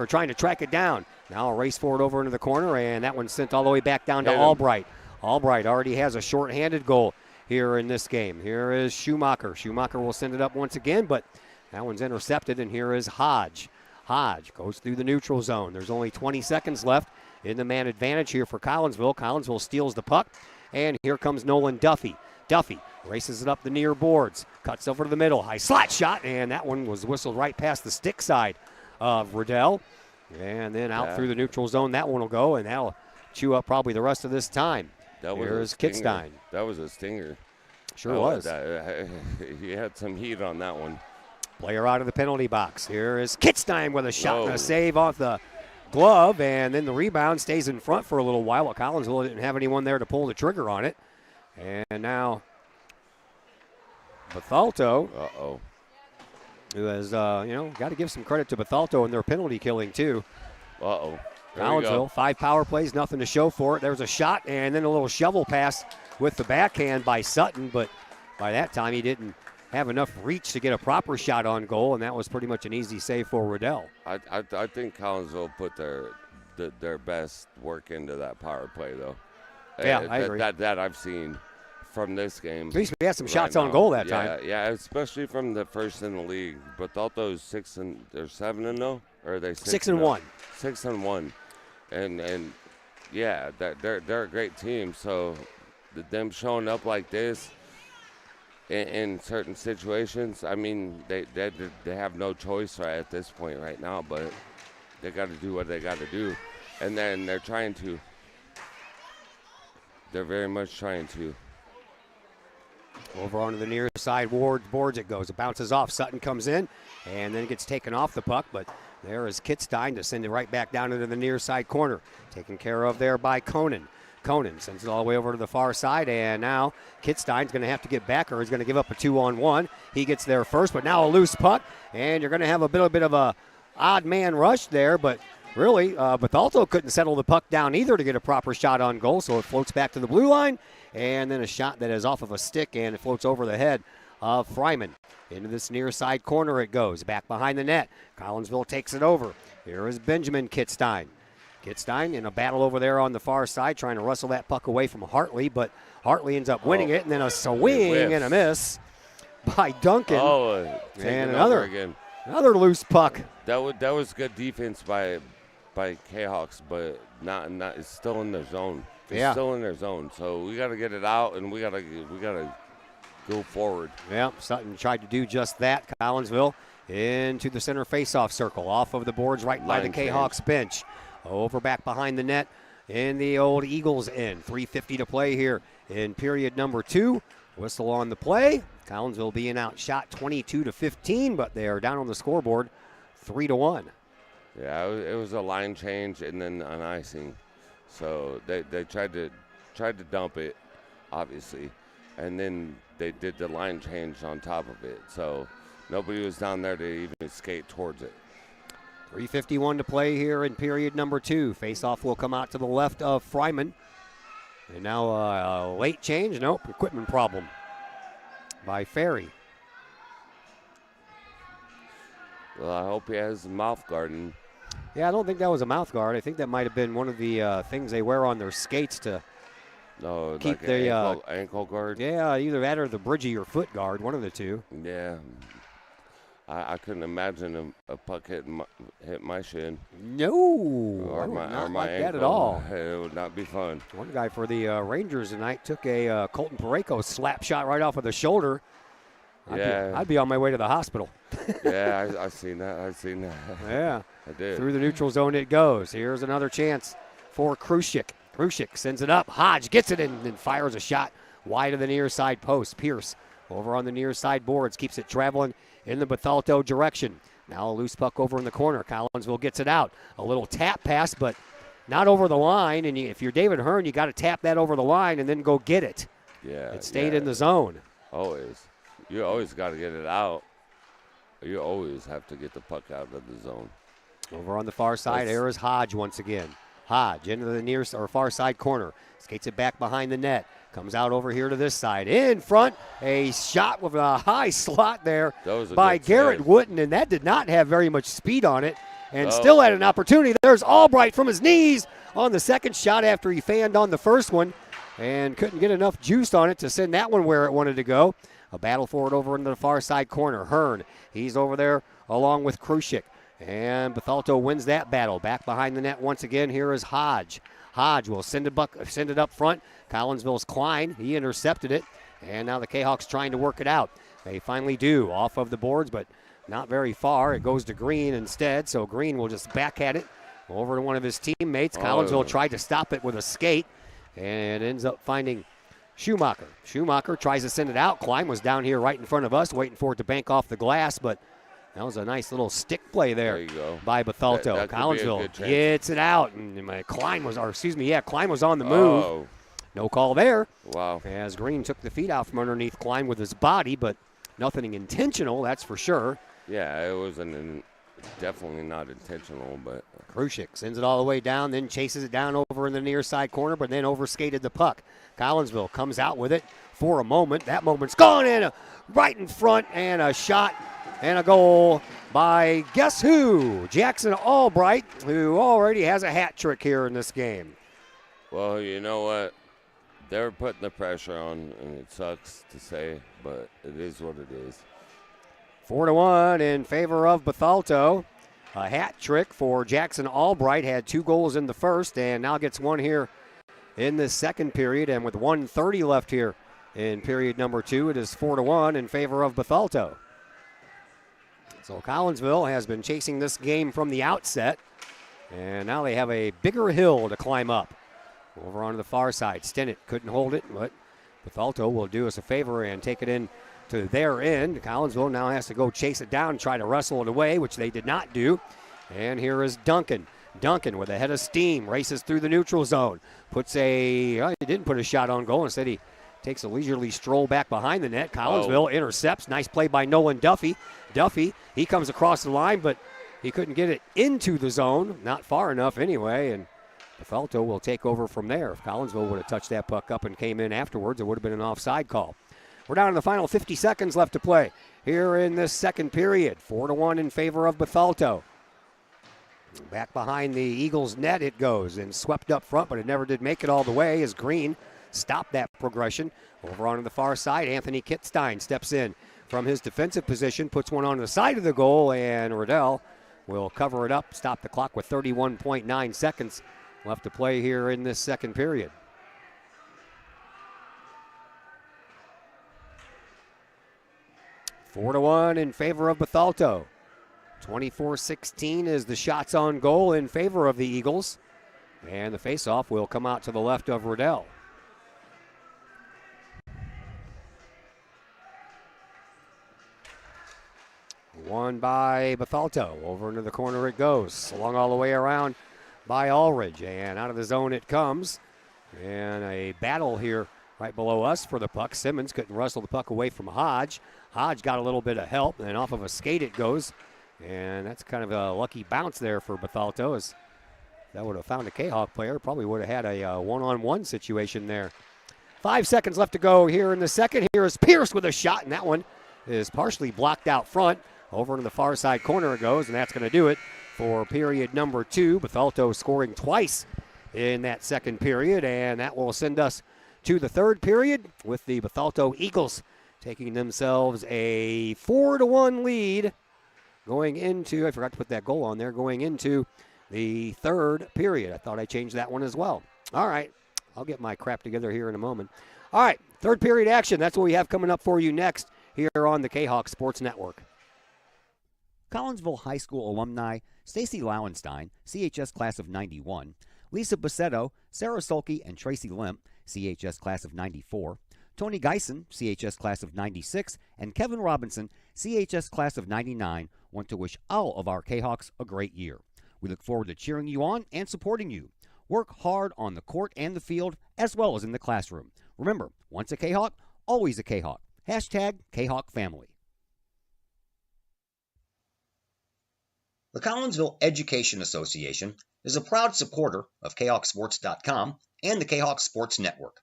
trying to track it down. Now a race forward over into the corner, and that one's sent all the way back down to Albright. Albright already has a shorthanded goal here in this game. Here is Schumacher. Schumacher will send it up once again, but that one's intercepted, and here is Hodge. Hodge goes through the neutral zone. There's only 20 seconds left in the man advantage here for Collinsville. Collinsville steals the puck, and here comes Nolan Duffy. Duffy races it up the near boards, cuts over to the middle, high slot shot, and that one was whistled right past the stick side of Riddell. And then out through the neutral zone, that one will go, and that'll chew up probably the rest of this time. Here's Kitzstein. That was a stinger. Sure was. He had some heat on that one. Player out of the penalty box. Here is Kitzstein with a shot and a save off the glove, and then the rebound stays in front for a little while. But Collinsville didn't have anyone there to pull the trigger on it. And now Bethalto, who has, got to give some credit to Bethalto and their penalty killing, too. Collinsville, 5 power plays, nothing to show for it. There's a shot, and then a little shovel pass with the backhand by Sutton, but by that time he didn't have enough reach to get a proper shot on goal, and that was pretty much an easy save for Riddell. I think Collinsville put their best work into that power play, though. Yeah, I agree. That I've seen from this game. At least we had some shots on goal that time. Yeah, especially from the first in the league. Bethalto's 7-0, or are they 6-1? 6-1, and yeah, they're a great team. So them showing up like this in certain situations, I mean, they have no choice right at this point right now, but they got to do what they got to do, and then they're very much trying to. Over onto the near side boards it goes. It bounces off. Sutton comes in and then gets taken off the puck, but there is Kitstein to send it right back down into the near side corner. Taken care of there by Conan. Conan sends it all the way over to the far side, and now Kitstein's going to have to get back, or he's going to give up a 2-on-1. He gets there first, but now a loose puck, and you're going to have a bit of a odd man rush there, but really, Bethalto couldn't settle the puck down either to get a proper shot on goal, so it floats back to the blue line, and then a shot that is off of a stick, and it floats over the head of Fryman. Into this near side corner it goes, back behind the net. Collinsville takes it over. Here is Benjamin Kitstein. Kitstein in a battle over there on the far side, trying to wrestle that puck away from Hartley, but Hartley ends up winning it, and then a swing and a miss by Duncan. And another loose puck. That was good defense by Kahawks, but not it's still in their zone. It's still in their zone, so we got to get it out, and we got to go forward. Yeah, Sutton tried to do just that. Collinsville into the center faceoff circle, off of the boards right by the Kahawks bench. Over back behind the net in the old Eagles end. 3:50 to play here in period number 2. Whistle on the play. Collinsville being outshot 22-15, but they are down on the scoreboard 3-1. Yeah, it was a line change and then an icing. So they tried to dump it, obviously, and then they did the line change on top of it. So nobody was down there to even skate towards it. 3:51 to play here in period number 2. Faceoff will come out to the left of Fryman. And now a late change. Nope, equipment problem by Ferry. Well, I hope he has a mouth guard. Yeah, I don't think that was a mouth guard. I think that might have been one of the things they wear on their skates to keep like the ankle guard. Yeah, either that or the bridgie or foot guard, one of the two. Yeah. I couldn't imagine a puck hit my shin. No, or my like ankle. that at all. It would not be fun. One guy for the Rangers tonight took a Colton Parayko slap shot right off of the shoulder. I'd be on my way to the hospital. Yeah, I seen that. Yeah, I did. Through the neutral zone it goes. Here's another chance for Krushik. Krushik sends it up. Hodge gets it and then fires a shot wide of the near side post. Pierce over on the near side boards, keeps it traveling in the Bethalto direction. Now a loose puck over in the corner. Collinsville gets it out. A little tap pass, but not over the line. And if you're David Hearn, you got to tap that over the line and then go get it. Yeah. It stayed in the zone. Always. You always got to get it out. You always have to get the puck out of the zone. Over on the far side, there is Hodge once again. Hodge into the near or far side corner. Skates it back behind the net. Comes out over here to this side. In front, a shot with a high slot there by Garrett Wooten, and that did not have very much speed on it. And still had an opportunity. There's Albright from his knees on the second shot after he fanned on the first one and couldn't get enough juice on it to send that one where it wanted to go. A battle for it over into the far side corner. Hearn, he's over there along with Krushik. And Bethalto wins that battle. Back behind the net once again, here is Hodge. Hodge will send it up front. Collinsville's Klein, he intercepted it. And now the Kahawks trying to work it out. They finally do, off of the boards, but not very far. It goes to Green instead, so Green will just back at it over to one of his teammates. Collinsville tried to stop it with a skate and ends up finding Schumacher. Schumacher tries to send it out. Klein was down here right in front of us waiting for it to bank off the glass, but that was a nice little stick play there by Bethalto. Collinsville gets it out, and Klein was on the move. Oh. No call there. Wow. As Green took the feet out from underneath Klein with his body, but nothing intentional, that's for sure. Yeah, it wasn't definitely not intentional, but Krushik sends it all the way down, then chases it down over in the near side corner, but then overskated the puck. Collinsville comes out with it for a moment. That moment's gone in right in front, and a shot and a goal by guess who? Jackson Albright, who already has a hat trick here in this game. Well, you know what? They're putting the pressure on, and it sucks to say, but it is what it is. 4-1 in favor of Bethalto. A hat trick for Jackson Albright. Had 2 goals in the first and now gets 1 here in the second period. And with 1:30 left here in period number 2, it is 4-1 in favor of Bethalto. So Collinsville has been chasing this game from the outset. And now they have a bigger hill to climb up. Over onto the far side. Stinnett couldn't hold it, but Bethalto will do us a favor and take it in to their end. Collinsville now has to go chase it down, try to wrestle it away, which they did not do. And here is Duncan. Duncan with a head of steam races through the neutral zone. He didn't put a shot on goal. Instead, he takes a leisurely stroll back behind the net. Collinsville intercepts. Nice play by Nolan Duffy. Duffy, he comes across the line, but he couldn't get it into the zone. Not far enough anyway, and Bethalto will take over from there. If Collinsville would have touched that puck up and came in afterwards, it would have been an offside call. We're down to the final 50 seconds left to play here in this second period. 4-1 in favor of Bethalto. Back behind the Eagles' net it goes and swept up front, but it never did make it all the way as Green stopped that progression. Over onto the far side, Anthony Kitstein steps in from his defensive position, puts one on the side of the goal, and Riddell will cover it up, stop the clock with 31.9 seconds left to play here in this second period. Four to 1 in favor of Bethalto. 24-16 is the shots on goal in favor of the Eagles. And the faceoff will come out to the left of Riddell. Won by Bethalto. Over into the corner it goes. Slung all the way around by Allridge. And out of the zone it comes. And a battle here right below us for the puck. Simmons couldn't wrestle the puck away from Hodge. Hodge got a little bit of help, and off of a skate it goes. And that's kind of a lucky bounce there for Bethalto. As that would have found a Kahok player, probably would have had a one-on-one situation there. 5 seconds left to go here in the second. Here is Pierce with a shot, and that one is partially blocked out front. Over into the far side corner it goes, and that's going to do it for period number 2. Bethalto scoring twice in that second period, and that will send us to the third period with the Bethalto Eagles taking themselves a 4-1 lead going into, I forgot to put that goal on there, going into the third period. I thought I changed that one as well. All right, I'll get my crap together here in a moment. All right, third period action. That's what we have coming up for you next here on the Kahok Sports Network. Collinsville High School alumni Stacy Lauenstein, CHS class of 91, Lisa Bassetto, Sarah Sulke, and Tracy Limp, CHS class of 94, Tony Geisen, CHS class of 96, and Kevin Robinson, CHS class of 99, want to wish all of our Kahawks a great year. We look forward to cheering you on and supporting you. Work hard on the court and the field, as well as in the classroom. Remember, once a Kahawk, always a Kahawk. Hashtag Kahawk Family. The Collinsville Education Association is a proud supporter of KahawkSports.com and the Kahok Sports Network.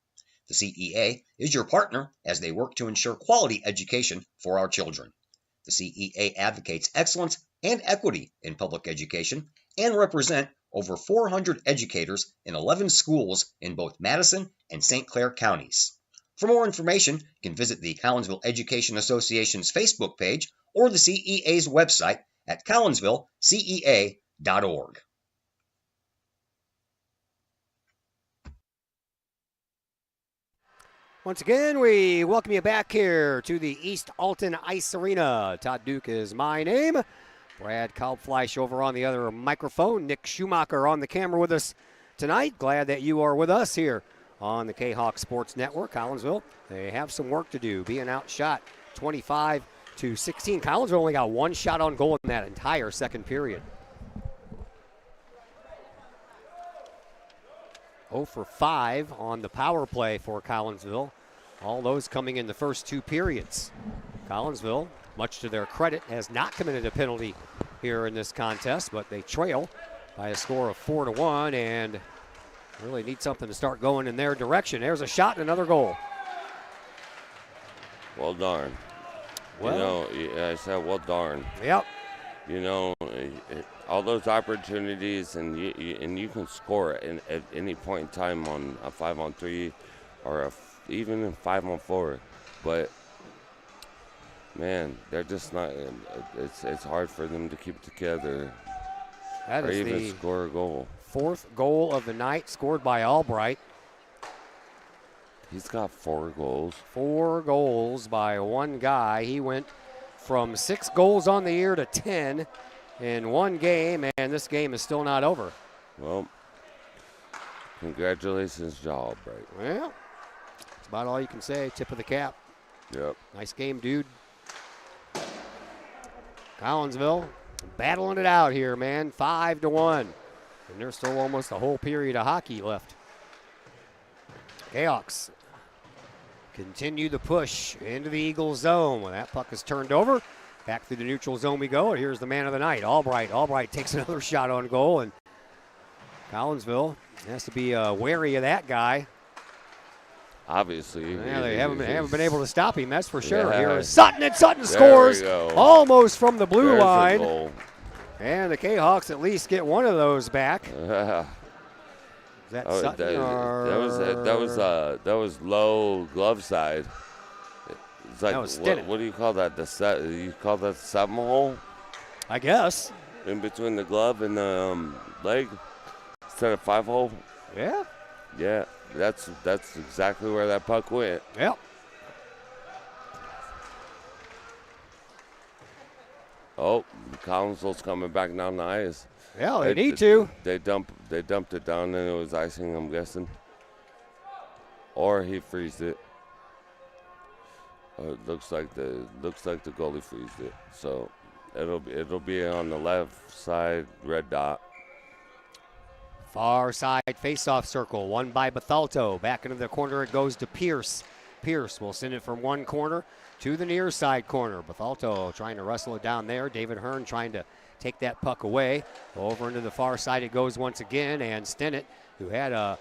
The CEA is your partner as they work to ensure quality education for our children. The CEA advocates excellence and equity in public education and represent over 400 educators in 11 schools in both Madison and St. Clair counties. For more information, you can visit the Collinsville Education Association's Facebook page or the CEA's website at collinsvillecea.org. Once again, we welcome you back here to the East Alton Ice Arena. Todd Duke is my name. Brad Kalbfleisch over on the other microphone. Nick Schumacher on the camera with us tonight. Glad that you are with us here on the Kahok Sports Network. Collinsville, they have some work to do, being outshot 25-16. Collinsville only got one shot on goal in that entire second period. 0 for 5 on the power play for Collinsville. All those coming in the first two periods. Collinsville, much to their credit, has not committed a penalty here in this contest, but they trail by a score of 4-1 and really need something to start going in their direction. There's a shot and another goal. Well, darn. Well, I said, well, darn. Yep. All those opportunities, and you can score at any point in time on a 5-on-3 or even a 5-on-4. But, man, they're just not – it's hard for them to keep together That or is even the score a goal. 4th goal of the night, scored by Albright. He's got 4 goals. 4 goals by one guy. He went from 6 goals on the year to 10 in one game, and this game is still not over. Well, congratulations, Albright. Well, that's about all you can say. Tip of the cap. Yep. Nice game, dude. Collinsville battling it out here, man. 5-1. And there's still almost a whole period of hockey left. Kahawks continue the push into the Eagles zone. When that puck is turned over, back through the neutral zone we go. And here's the man of the night, Albright. Albright takes another shot on goal, and Collinsville has to be wary of that guy. Obviously. Yeah, they haven't been able to stop him, that's for sure. Yeah. Here is Sutton, and Sutton There scores we go. almost from the blue There's a line. goal. And the Kahawks at least get one of those back. Is that Oh, Sutton or? that was low glove side. It's like That was Stinnett. what do you call that? You call that the 7 hole I guess. in between the glove and the leg instead of 5 hole. Yeah. Yeah, that's exactly where that puck went. Yep. Oh, Collinsville's coming back down the ice. Yeah, they need to. They dumped it down and it was icing, I'm guessing. Or he freezed it. It looks like the goalie freezed it. So it'll be on the left side, red dot. Far side face-off circle, won by Bethalto. Back into the corner it goes to Pierce. Pierce will send it from one corner to the near side corner. Bethalto trying to wrestle it down there. David Hearn trying to take that puck away. Over into the far side it goes once again, and Stinnett, who had a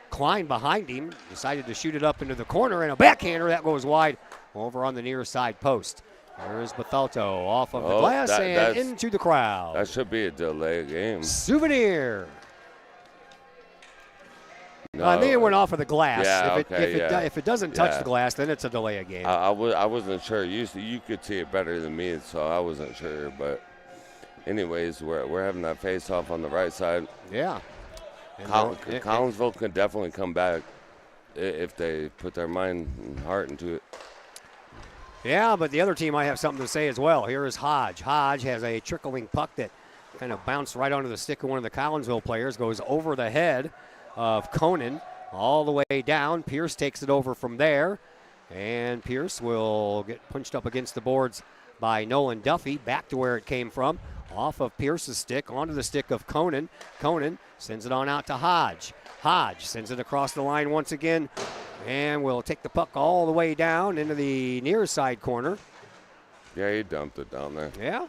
Klein behind him, decided to shoot it up into the corner, and a backhander that goes wide over on the near side post. There's Bethalto off of the glass and into the crowd. That should be a delay game. Souvenir. No, I think it went off of the glass. Yeah, if it doesn't touch the glass, then it's a delay of game. I wasn't sure. You could see it better than me, so I wasn't sure. But anyways, we're having that face off on the right side. Yeah. Collinsville could definitely come back if they put their mind and heart into it. Yeah, but the other team might have something to say as well. Here is Hodge. Hodge has a trickling puck that kind of bounced right onto the stick of one of the Collinsville players, goes over the head of Conan all the way down. Pierce takes it over from there, and Pierce will get punched up against the boards by Nolan Duffy, back to where it came from, off of Pierce's stick, onto the stick of Conan. Conan sends it on out to Hodge. Hodge sends it across the line once again, and will take the puck all the way down into the near side corner. Yeah, he dumped it down there. Yeah.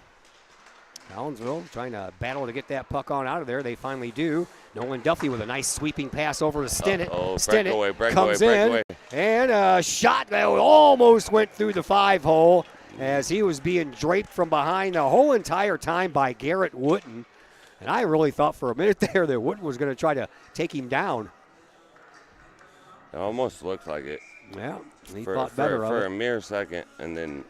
Collinsville trying to battle to get that puck on out of there. They finally do. Nolan Duffy with a nice sweeping pass over to Stinnett. Stinnett comes in, and a shot that almost went through the 5-hole as he was being draped from behind the whole entire time by Garrett Wooten. And I really thought for a minute there that Wooten was going to try to take him down. It almost looked like it. Yeah, he thought better of it. For a mere second, and then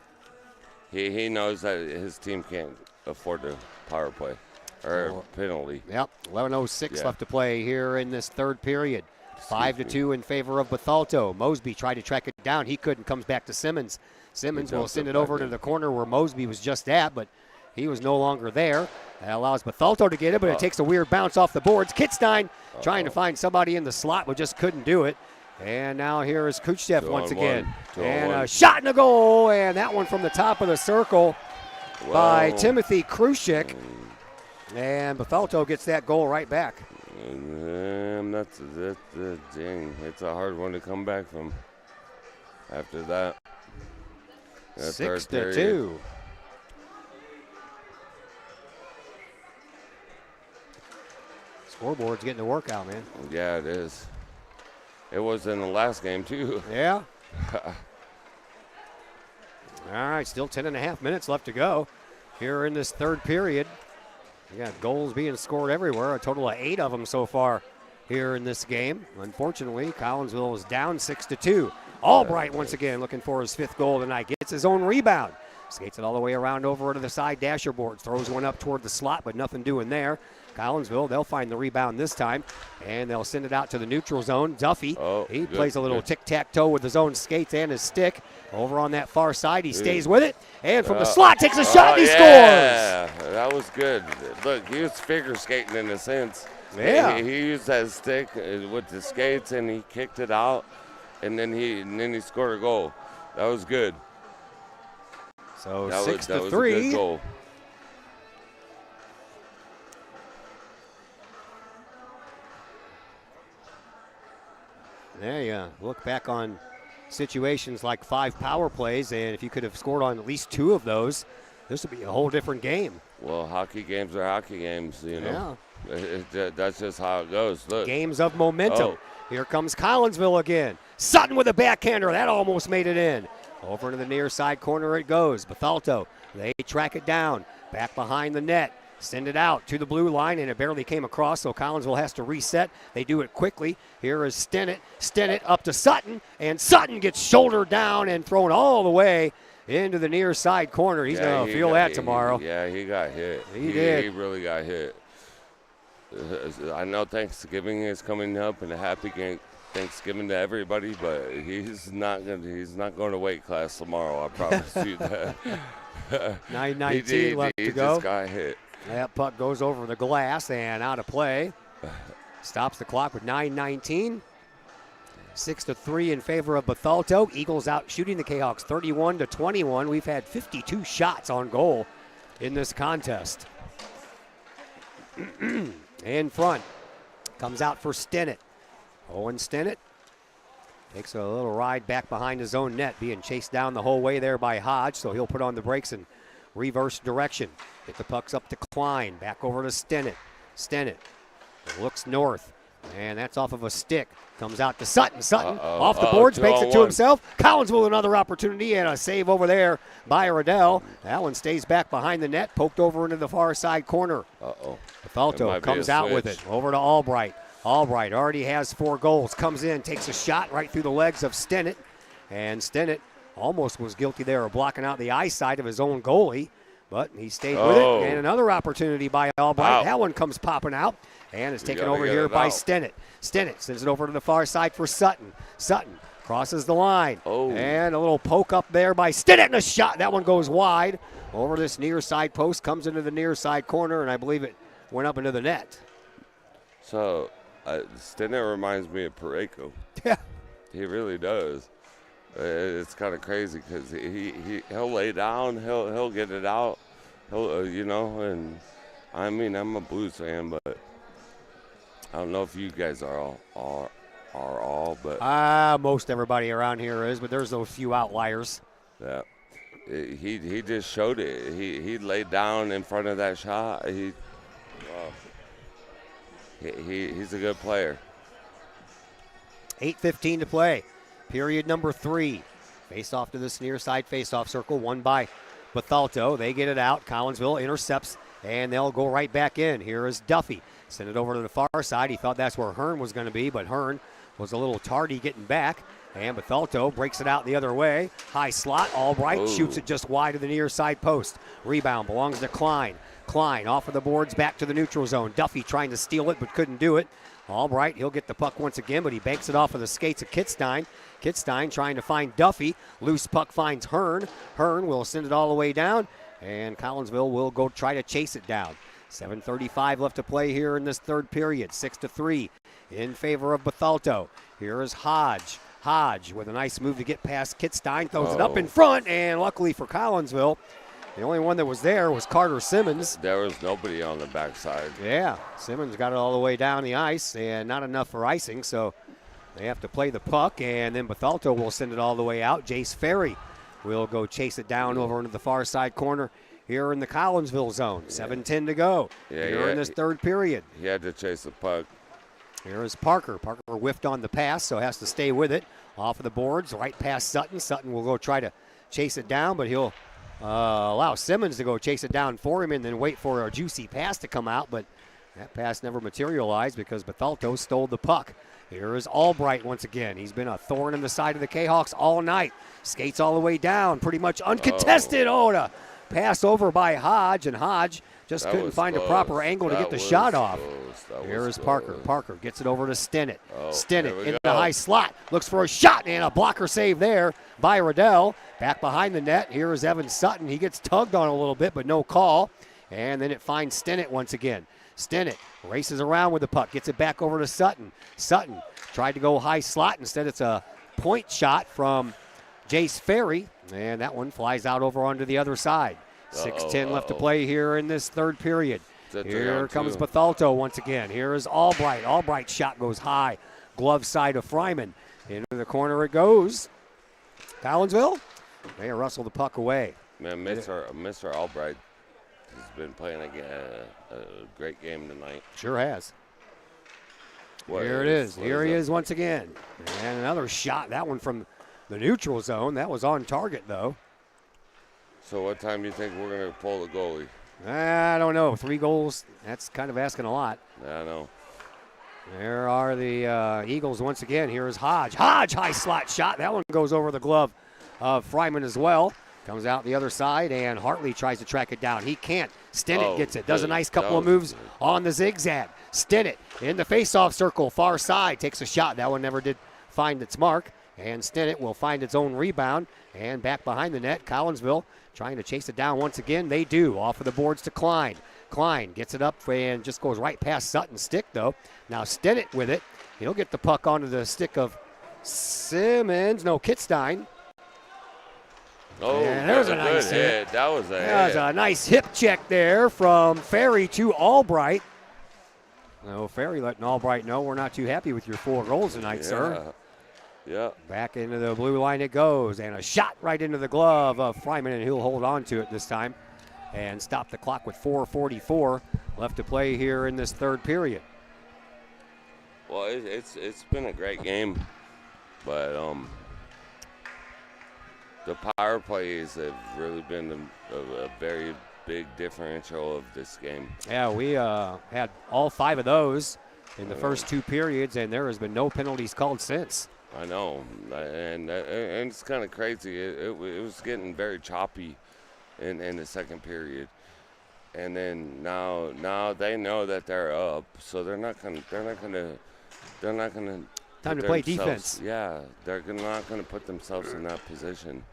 he knows that his team can't afford a power play or penalty. Yep, 11:06 left to play here in this third period. 5-2 in favor of Bethalto. Mosby tried to track it down. He couldn't. Comes back to Simmons. Simmons will send it over to the corner where Mosby was just at, but he was no longer there. That allows Bethalto to get it, but it takes a weird bounce off the boards. Kitstein trying to find somebody in the slot, but just couldn't do it. And now here is Kuchev once again. And a shot and a goal, and that one from the top of the circle by Timothy Krushik. And Bethalto gets that goal right back. That's dang. It's a hard one to come back from after that. 6-2. Scoreboard's getting the workout, man. Yeah, it is. It was in the last game, too. Yeah. All right, still 10.5 minutes left to go here in this third period. We got goals being scored everywhere, a total of 8 of them so far here in this game. Unfortunately, Collinsville is down 6-2. Albright once again looking for his 5th goal tonight. Gets his own rebound. Skates it all the way around over to the side dasher boards. Throws one up toward the slot, but nothing doing there. Collinsville, they'll find the rebound this time, and they'll send it out to the neutral zone. Duffy, he plays a little tic-tac-toe with his own skates and his stick. Over on that far side, he stays with it, and from the slot takes a shot and he scores. Yeah, that was good. Look, he was figure skating in a sense. Yeah. He used that stick with the skates, and he kicked it out, and then he scored a goal. That was good. So that 6-3. was a good goal. There you look back on situations like 5 power plays, and if you could have scored on at least 2 of those, this would be a whole different game. Well, hockey games are hockey games, you know. Yeah. That's just how it goes. Look. Games of momentum. Oh. Here comes Collinsville again. Sutton with a backhander. That almost made it in. Over into the near side corner it goes. Bethalto, they track it down. Back behind the net. Send it out to the blue line, and it barely came across, so Collinsville has to reset. They do it quickly. Here is Stennett. Stennett up to Sutton, and Sutton gets shouldered down and thrown all the way into the near side corner. He's going to feel that tomorrow. He got hit. He did. He really got hit. I know Thanksgiving is coming up, and a happy Thanksgiving to everybody, but he's not going to weight class tomorrow. I promise you that. 9:19 left to go. He just got hit. That puck goes over the glass and out of play. Stops the clock with 9:19. 6-3 in favor of Bethalto. Eagles out shooting the Kahawks 31-21. We've had 52 shots on goal in this contest. In front. Comes out for Stennett. Owen Stennett takes a little ride back behind his own net, being chased down the whole way there by Hodge, so he'll put on the brakes and reverse direction. Get the pucks up to Klein. Back over to Stennett. Stennett looks north, and that's off of a stick. Comes out to Sutton. Sutton off the boards, makes it to himself. Collinsville another opportunity, and a save over there by Riddell. That one stays back behind the net, poked over into the far side corner. Bethalto comes out with it. Over to Albright. Albright already has 4 goals. Comes in, takes a shot right through the legs of Stennett. And Stennett almost was guilty there of blocking out the eyesight of his own goalie. But he stayed with it. And another opportunity by Albright. That one comes popping out. And is taken over here by Stennett. Stennett sends it over to the far side for Sutton. Sutton crosses the line. And a little poke up there by Stennett, and a shot. That one goes wide. Over this near side post, comes into the near side corner, and I believe it went up into the net. So, Stennett reminds me of Pareko. Yeah. He really does. It's kind of crazy because he'll lay down, he'll get it out, and I mean, I'm a Blues fan, but I don't know if you guys are all, but most everybody around here is, but there's those few outliers. Yeah, he just showed it. He laid down in front of that shot. He's a good player. 8:15 to play. Period number 3. Face off to this near side face-off circle, won by Bethalto. They get it out. Collinsville intercepts, and they'll go right back in. Here is Duffy. Send it over to the far side. He thought that's where Hearn was going to be, but Hearn was a little tardy getting back. And Bethalto breaks it out the other way. High slot. Albright shoots it just wide of the near side post. Rebound belongs to Klein. Klein off of the boards back to the neutral zone. Duffy trying to steal it but couldn't do it. Albright, he'll get the puck once again, but he banks it off of the skates of Kitstein. Kitstein trying to find Duffy. Loose puck finds Hearn. Hearn will send it all the way down, and Collinsville will go try to chase it down. 7:35 left to play here in this third period. 6-3 in favor of Bethalto. Here is Hodge. Hodge with a nice move to get past Kitstein. Throws it up in front, and luckily for Collinsville, the only one that was there was Carter Simmons. There was nobody on the backside. Yeah, Simmons got it all the way down the ice, and not enough for icing, so they have to play the puck, and then Bethalto will send it all the way out. Jace Ferry will go chase it down over into the far side corner here in the Collinsville zone. 7:10 to go here in this third period. He had to chase the puck. Here is Parker. Parker whiffed on the pass, so has to stay with it. Off of the boards, right past Sutton. Sutton will go try to chase it down, but he'll allow Simmons to go chase it down for him and then wait for a juicy pass to come out, but that pass never materialized because Bethalto stole the puck. Here is Albright once again. He's been a thorn in the side of the Kahawks all night. Skates all the way down, pretty much uncontested. Oh, a pass over by Hodge, and Hodge just couldn't find a proper angle to get the shot off. Here is Parker. Parker gets it over to Stinnett. Stinnett in the high slot. Looks for a shot, and a blocker save there by Riddell. Back behind the net. Here is Evan Sutton. He gets tugged on a little bit, but no call. And then it finds Stinnett once again. Stinnett races around with the puck. Gets it back over to Sutton. Sutton tried to go high slot. Instead, it's a point shot from Jace Ferry. And that one flies out over onto the other side. 6:10 left to play here in this third period. Here comes Bethalto once again. Here is Albright. Albright's shot goes high. Glove side of Fryman. Into the corner it goes. Collinsville, they wrestle the puck away. Man, Mr. Albright has been playing a great game tonight. Sure has. Here it is. Here he is once again. And another shot. That one from the neutral zone. That was on target, though. So what time do you think we're going to pull the goalie? I don't know. 3 goals, that's kind of asking a lot. I know. There are the Eagles once again. Here is Hodge. Hodge, high slot shot. That one goes over the glove of Fryman as well. Comes out the other side, and Hartley tries to track it down. He can't. Stinnett gets it. Does a nice couple of moves on the zigzag. Stinnett in the face-off circle, far side. Takes a shot. That one never did find its mark. And Stinnett will find its own rebound. And back behind the net, Collinsville trying to chase it down once again. They do. Off of the boards to Klein. Klein gets it up and just goes right past Sutton's stick, though. Now Stinnett with it. He'll get the puck onto the stick of Simmons. No, Kitstein. Oh, and there's a nice hit. That was a nice hip check there from Ferry to Albright. No, Ferry letting Albright know we're not too happy with your 4 goals tonight, sir. Yeah. Back into the blue line it goes, and a shot right into the glove of Fryman, and he'll hold on to it this time and stop the clock with 4:44 left to play here in this third period. Well, it's been a great game, but the power plays have really been a very big differential of this game. Yeah, we had all 5 of those in the first 2 periods, and there has been no penalties called since. I know, and it's kind of crazy. It was getting very choppy in the second period, and then now they know that they're up, so they're not gonna time to play defense. Yeah, they're not gonna put themselves in that position.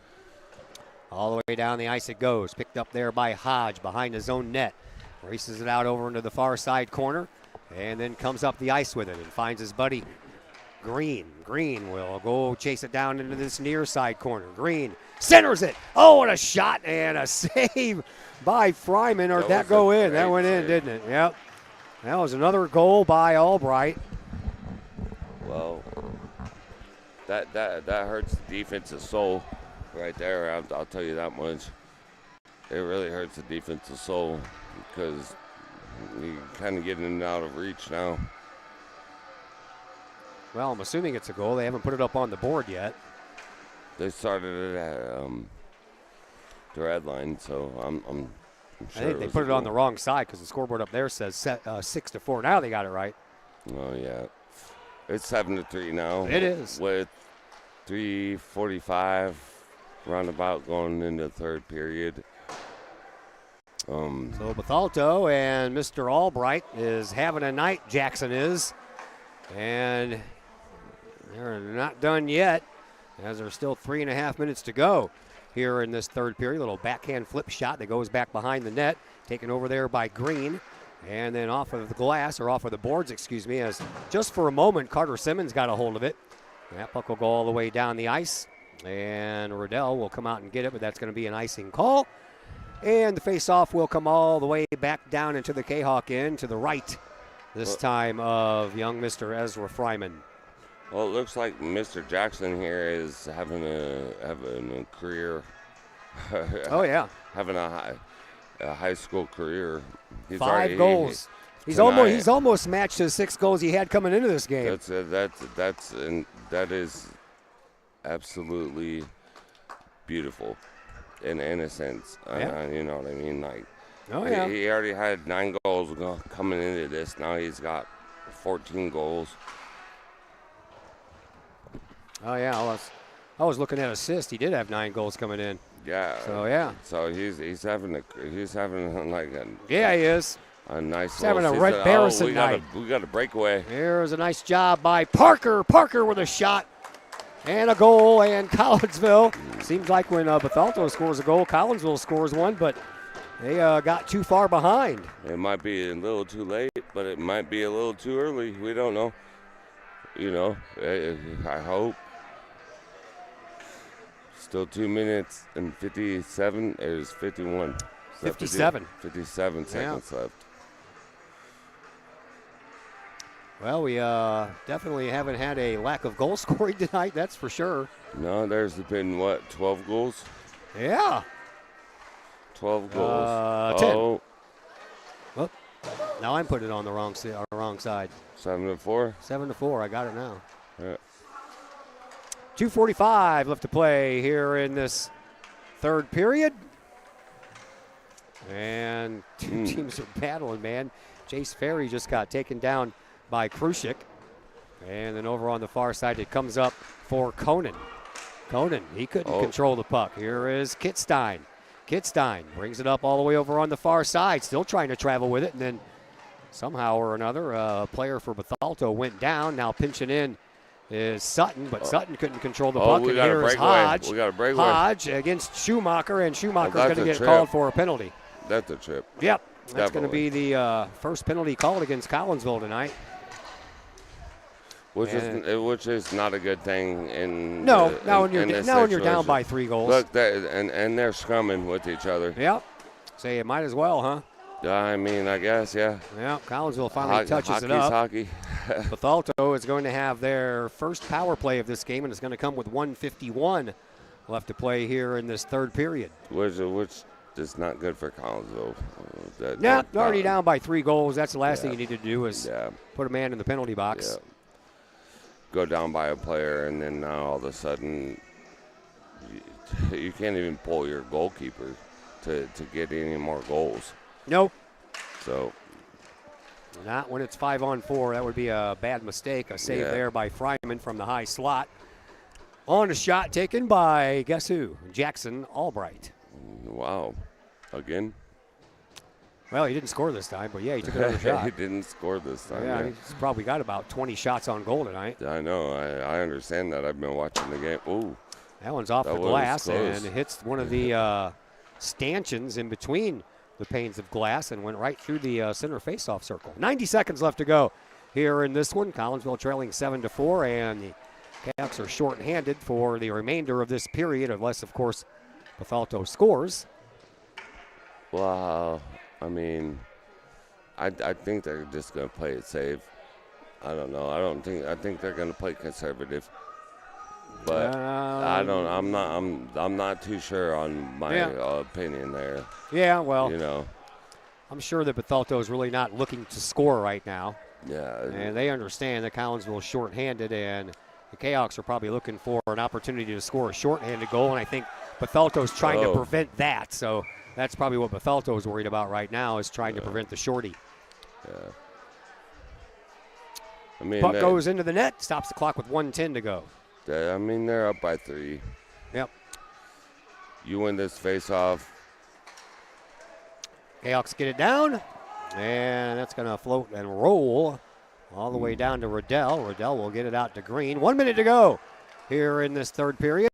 All the way down the ice it goes, picked up there by Hodge behind his own net, races it out over into the far side corner, and then comes up the ice with it and finds his buddy Green. Green will go chase it down into this near side corner. Green centers it. Oh, what a shot and a save by Fryman. Or did that go in? That went in, didn't it? Yep. That was another goal by Albright. Well, that hurts the defensive soul right there. I'll tell you that much. It really hurts the defensive soul because you're kind of getting out of reach now. Well, I'm assuming it's a goal. They haven't put it up on the board yet. They started it at the red line, so I'm sure. I think they put it on the wrong side because the scoreboard up there says 6-4. Now they got it right. Oh, yeah. It's 7-3 now. It is. With 3:45 roundabout going into the third period. So Bethalto and Mr. Albright is having a night, Jackson is. And they're not done yet, as there's still 3.5 minutes to go here in this third period. Little backhand flip shot that goes back behind the net, taken over there by Green. And then off of the glass, or off of the boards, excuse me, as just for a moment, Carter Simmons got a hold of it. That puck will go all the way down the ice, and Riddell will come out and get it, but that's going to be an icing call. And the face-off will come all the way back down into the Kahok end to the right, this time of young Mr. Ezra Fryman. Well, it looks like Mr. Jackson here is having a career. Oh, yeah. Having a high school career. He's 5 goals. He's almost matched his 6 goals he had coming into this game. That is absolutely beautiful in a sense. Yeah. You know what I mean? Like, Oh, yeah. he already had 9 goals coming into this. Now he's got 14 goals. Oh, yeah. I was looking at assists. He did have 9 goals coming in. Yeah. So, yeah. So he's having like Yeah, he is. a nice. He's having a little Red season. Barrison night. We got a breakaway. Here's a nice job by Parker. Parker with a shot and a goal. And Collinsville, seems like when Bethalto scores a goal, Collinsville scores one, but they got too far behind. It might be a little too late, but it might be a little too early. We don't know. You know, I hope. Still 2 minutes and 57. It was 51. 57. 57 seconds left. Well, we definitely haven't had a lack of goal scoring tonight, that's for sure. No, there's been, 12 goals? Yeah. 12 goals. 10. Oh, Well, now I'm putting it on the wrong side. 7-4. 7-4, I got it now. Yeah. 2:45 left to play here in this third period. And two teams are battling, man. Jace Ferry just got taken down by Krushik. And then over on the far side, it comes up for Conan. Conan, he couldn't control the puck. Here is Kitstein. Kitstein brings it up all the way over on the far side, still trying to travel with it. And then somehow or another, a player for Bethalto went down. Now pinching in is Sutton, but Sutton couldn't control the puck. We And got a here is breakaway. Hodge. We got a breakaway. Hodge against Schumacher, and Schumacher's that's going to a get trip. called for a penalty. That's a trip. Yep, that's going to Definitely. be the first penalty called against Collinsville tonight. Which is not a good thing. Now when you're down by 3 goals. Look, and they're scrumming with each other. Yep. Say it might as well, huh? I mean, I guess, yeah. Yeah, Collinsville finally touches it up. Hockey. Bethalto is going to have their first power play of this game, and it's going to come with 1:51 left to play here in this third period. Which is not good for Collinsville. They're already down by 3 goals. That's the last thing you need to do is Yeah. put a man in the penalty box. Yeah. Go down by a player, and then now all of a sudden you can't even pull your goalkeeper to get any more goals. Nope. So Not when it's 5-on-4. That would be a bad mistake. A save there by Fryman from the high slot. On a shot taken by, guess who? Jackson Albright. wow, again. Well, he didn't score this time, but yeah, he took another shot. He didn't score this time. Yeah, he's probably got about 20 shots on goal tonight. I know. I understand that. I've been watching the game. Ooh. That one's off the glass and hits one of the stanchions in between the panes of glass and went right through the center faceoff circle. 90 seconds left to go here in this one. Collinsville trailing 7-4, and the Canucks are shorthanded for the remainder of this period, unless, of course, Bethalto scores. Well, I mean, I think they're just going to play it safe. I don't know. I think they're going to play conservative. But I'm not too sure on my opinion there. Yeah, well, you know, I'm sure that Bethalto is really not looking to score right now. Yeah. And they understand that Collinsville is shorthanded, and the Cahoks are probably looking for an opportunity to score a shorthanded goal, and I think Bethalto's trying to prevent that. So that's probably what Bethalto is worried about right now, is trying to prevent the shorty. Yeah. I mean, puck goes into the net, stops the clock with 1:10 to go. I mean, they're up by 3. Yep. You win this face-off. Cahoks get it down, and that's going to float and roll all the way down to Riddell. Riddell will get it out to Green. 1 minute to go here in this third period.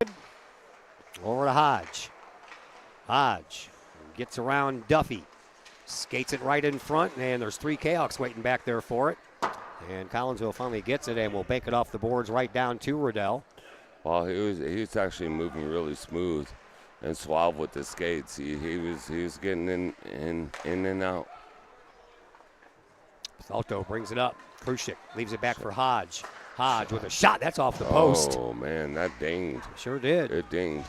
Over to Hodge. Hodge gets around Duffy. Skates it right in front, and there's 3 Cahoks waiting back there for it. And Collinsville finally gets it and will bank it off the boards right down to Riddell. Well, he was actually moving really smooth and suave with the skates. He was getting in and out. Bethalto brings it up. Krushik leaves it back for Hodge. Hodge with a shot. That's off the post. Oh, man, that dinged. Sure did. It dinged.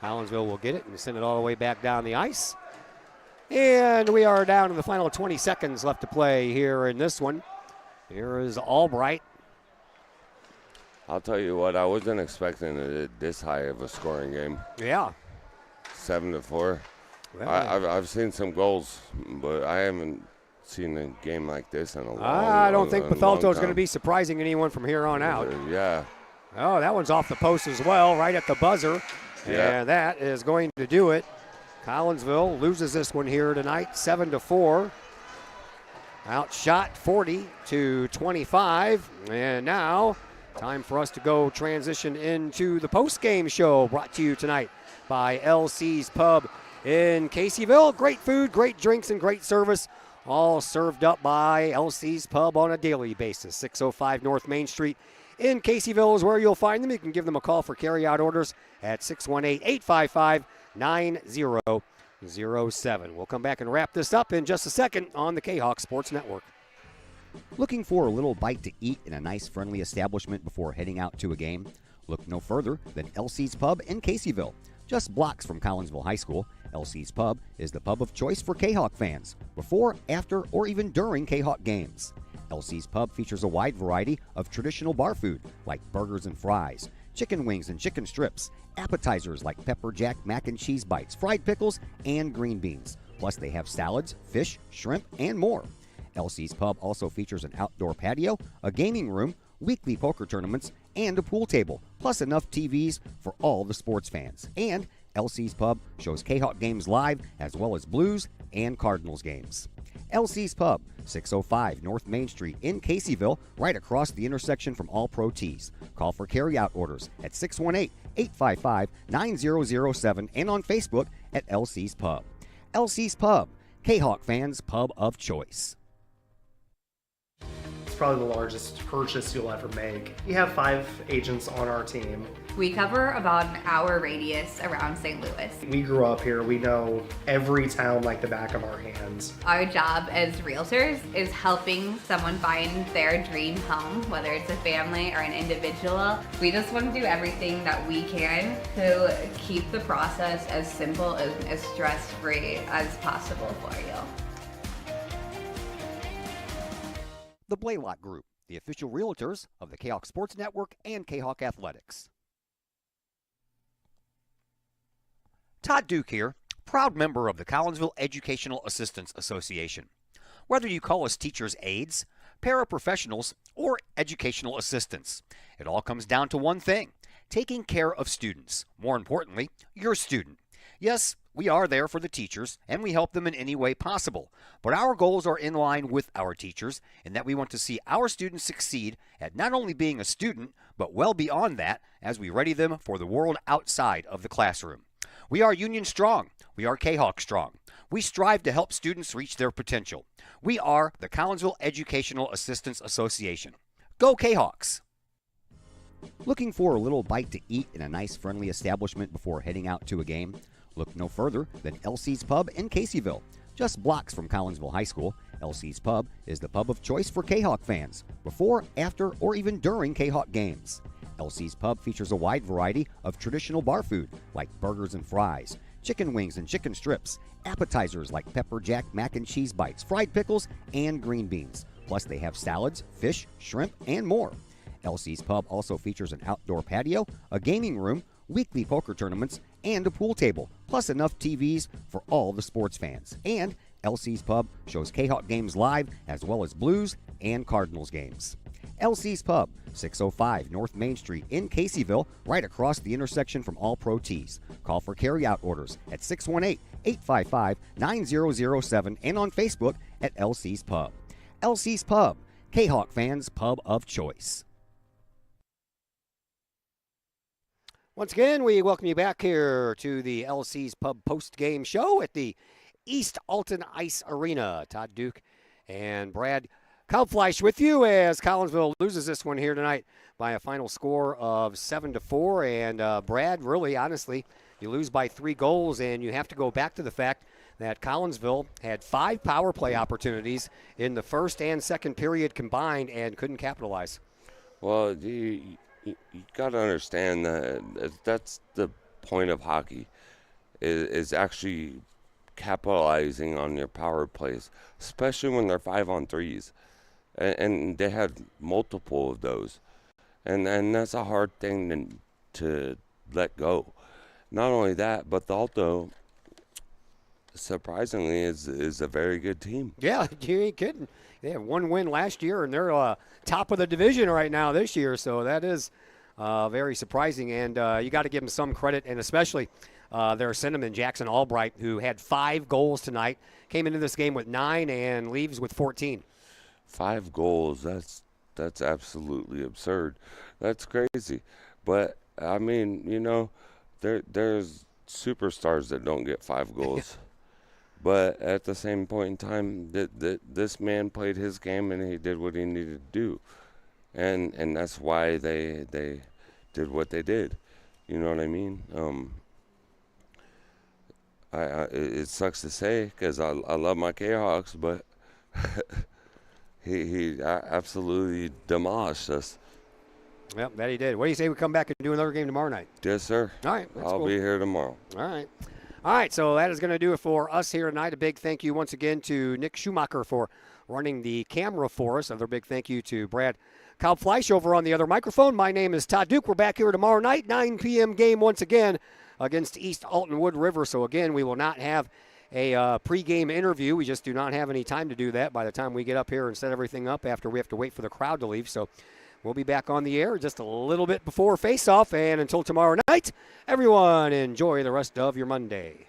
Collinsville will get it and send it all the way back down the ice. And we are down to the final 20 seconds left to play here in this one. Here is Albright. I'll tell you what, I wasn't expecting this high of a scoring game. Yeah. 7-4. Well, I've seen some goals, but I haven't seen a game like this in a long I don't think Bethalto is going to time. be surprising anyone from here on out. Yeah. Oh, that one's off the post as well, right at the buzzer. Yeah. And that is going to do it. Collinsville loses this one here tonight, 7-4. Outshot 40-25. And now, time for us to go transition into the post-game show brought to you tonight by LC's Pub in Caseyville. Great food, great drinks, and great service, all served up by LC's Pub on a daily basis. 605 North Main Street in Caseyville is where you'll find them. You can give them a call for carry-out orders at 618-855-9007. We'll come back and wrap this up in just a second on the Kahok Sports Network. Looking for a little bite to eat in a nice, friendly establishment before heading out to a game? Look no further than LC's Pub in Caseyville. Just blocks from Collinsville High School, LC's Pub is the pub of choice for Kahawk fans, before, after, or even during Kahawk games. LC's Pub features a wide variety of traditional bar food like burgers and fries, chicken wings and chicken strips, appetizers like pepper jack mac and cheese bites, fried pickles, and green beans. Plus they have salads, fish, shrimp, and more. LC's Pub also features an outdoor patio, a gaming room, weekly poker tournaments, and a pool table, plus enough TVs for all the sports fans. And LC's Pub shows Kahawk games live as well as Blues and Cardinals games. LC's Pub, 605 North Main Street in Caseyville, right across the intersection from All Pro Tees. Call for carry-out orders at 618-855-9007 and on Facebook at LC's Pub. LC's Pub, Kahawk fans' pub of choice. It's probably the largest purchase you'll ever make. We have 5 agents on our team. We cover about an hour radius around St. Louis. We grew up here. We know every town like the back of our hands. Our job as realtors is helping someone find their dream home, whether it's a family or an individual. We just want to do everything that we can to keep the process as simple and as stress-free as possible for you. The Blaylock Group, the official realtors of the Kahawk Sports Network and Kahawk Athletics. Todd Duke here, proud member of the Collinsville Educational Assistance Association. Whether you call us teachers' aides, paraprofessionals, or educational assistants, it all comes down to one thing: taking care of students. More importantly, your student. Yes, we are there for the teachers, and we help them in any way possible. But our goals are in line with our teachers, in that we want to see our students succeed at not only being a student, but well beyond that as we ready them for the world outside of the classroom. We are Union Strong. We are Kahawk Strong. We strive to help students reach their potential. We are the Collinsville Educational Assistance Association. Go Kahawks! Looking for a little bite to eat in a nice, friendly establishment before heading out to a game? Look no further than LC's Pub in Caseyville. Just blocks from Collinsville High School, LC's Pub is the pub of choice for Kahawk fans, before, after, or even during Kahawk games. LC's Pub features a wide variety of traditional bar food like burgers and fries, chicken wings and chicken strips, appetizers like pepper jack mac and cheese bites, fried pickles, and green beans. Plus they have salads, fish, shrimp, and more. LC's Pub also features an outdoor patio, a gaming room, weekly poker tournaments, and a pool table, plus enough TVs for all the sports fans. And LC's Pub shows Kahawk games live as well as Blues and Cardinals games. LC's Pub, 605 North Main Street in Caseyville, right across the intersection from All Pro Tees. Call for carry-out orders at 618-855-9007 and on Facebook at LC's Pub. LC's Pub, Kahawk fans' pub of choice. Once again, we welcome you back here to the LC's Pub post-game show at the East Alton Ice Arena. Todd Duke and Brad Kalfleisch with you as Collinsville loses this one here tonight by a final score of 7-4. And Brad, really, honestly, you lose by 3 goals, and you have to go back to the fact that Collinsville had 5 power play opportunities in the first and second period combined and couldn't capitalize. Well, you got to understand that that's the point of hockey, is actually capitalizing on your power plays, especially when they're 5-on-3s. And they had multiple of those. And that's a hard thing to let go. not only that, but Bethalto, surprisingly, is a very good team. Yeah, you ain't kidding. They had one win last year, and they're top of the division right now this year. So that is very surprising, and you got to give them some credit, and especially their cinnamon, Jackson Albright, who had 5 goals tonight, came into this game with 9 and leaves with 14. 5 goals, that's absolutely absurd. That's crazy. But, I mean, you know, there's superstars that don't get 5 goals. But at the same point in time, this man played his game and he did what he needed to do. And that's why they did what they did. You know what I mean? It sucks to say because I love my Kahawks, but he absolutely demolished us. Yep, that he did. What do you say we come back and do another game tomorrow night? Yes, sir. All right. I'll be here tomorrow. All right. All right, so that is going to do it for us here tonight. A big thank you once again to Nick Schumacher for running the camera for us. Another big thank you to Brad Kalbfleisch over on the other microphone. My name is Todd Duke. We're back here tomorrow night, 9 p.m. game once again against East Alton Wood River. So, again, we will not have a pregame interview. We just do not have any time to do that by the time we get up here and set everything up after we have to wait for the crowd to leave. So we'll be back on the air just a little bit before face-off. And until tomorrow night, everyone enjoy the rest of your Monday.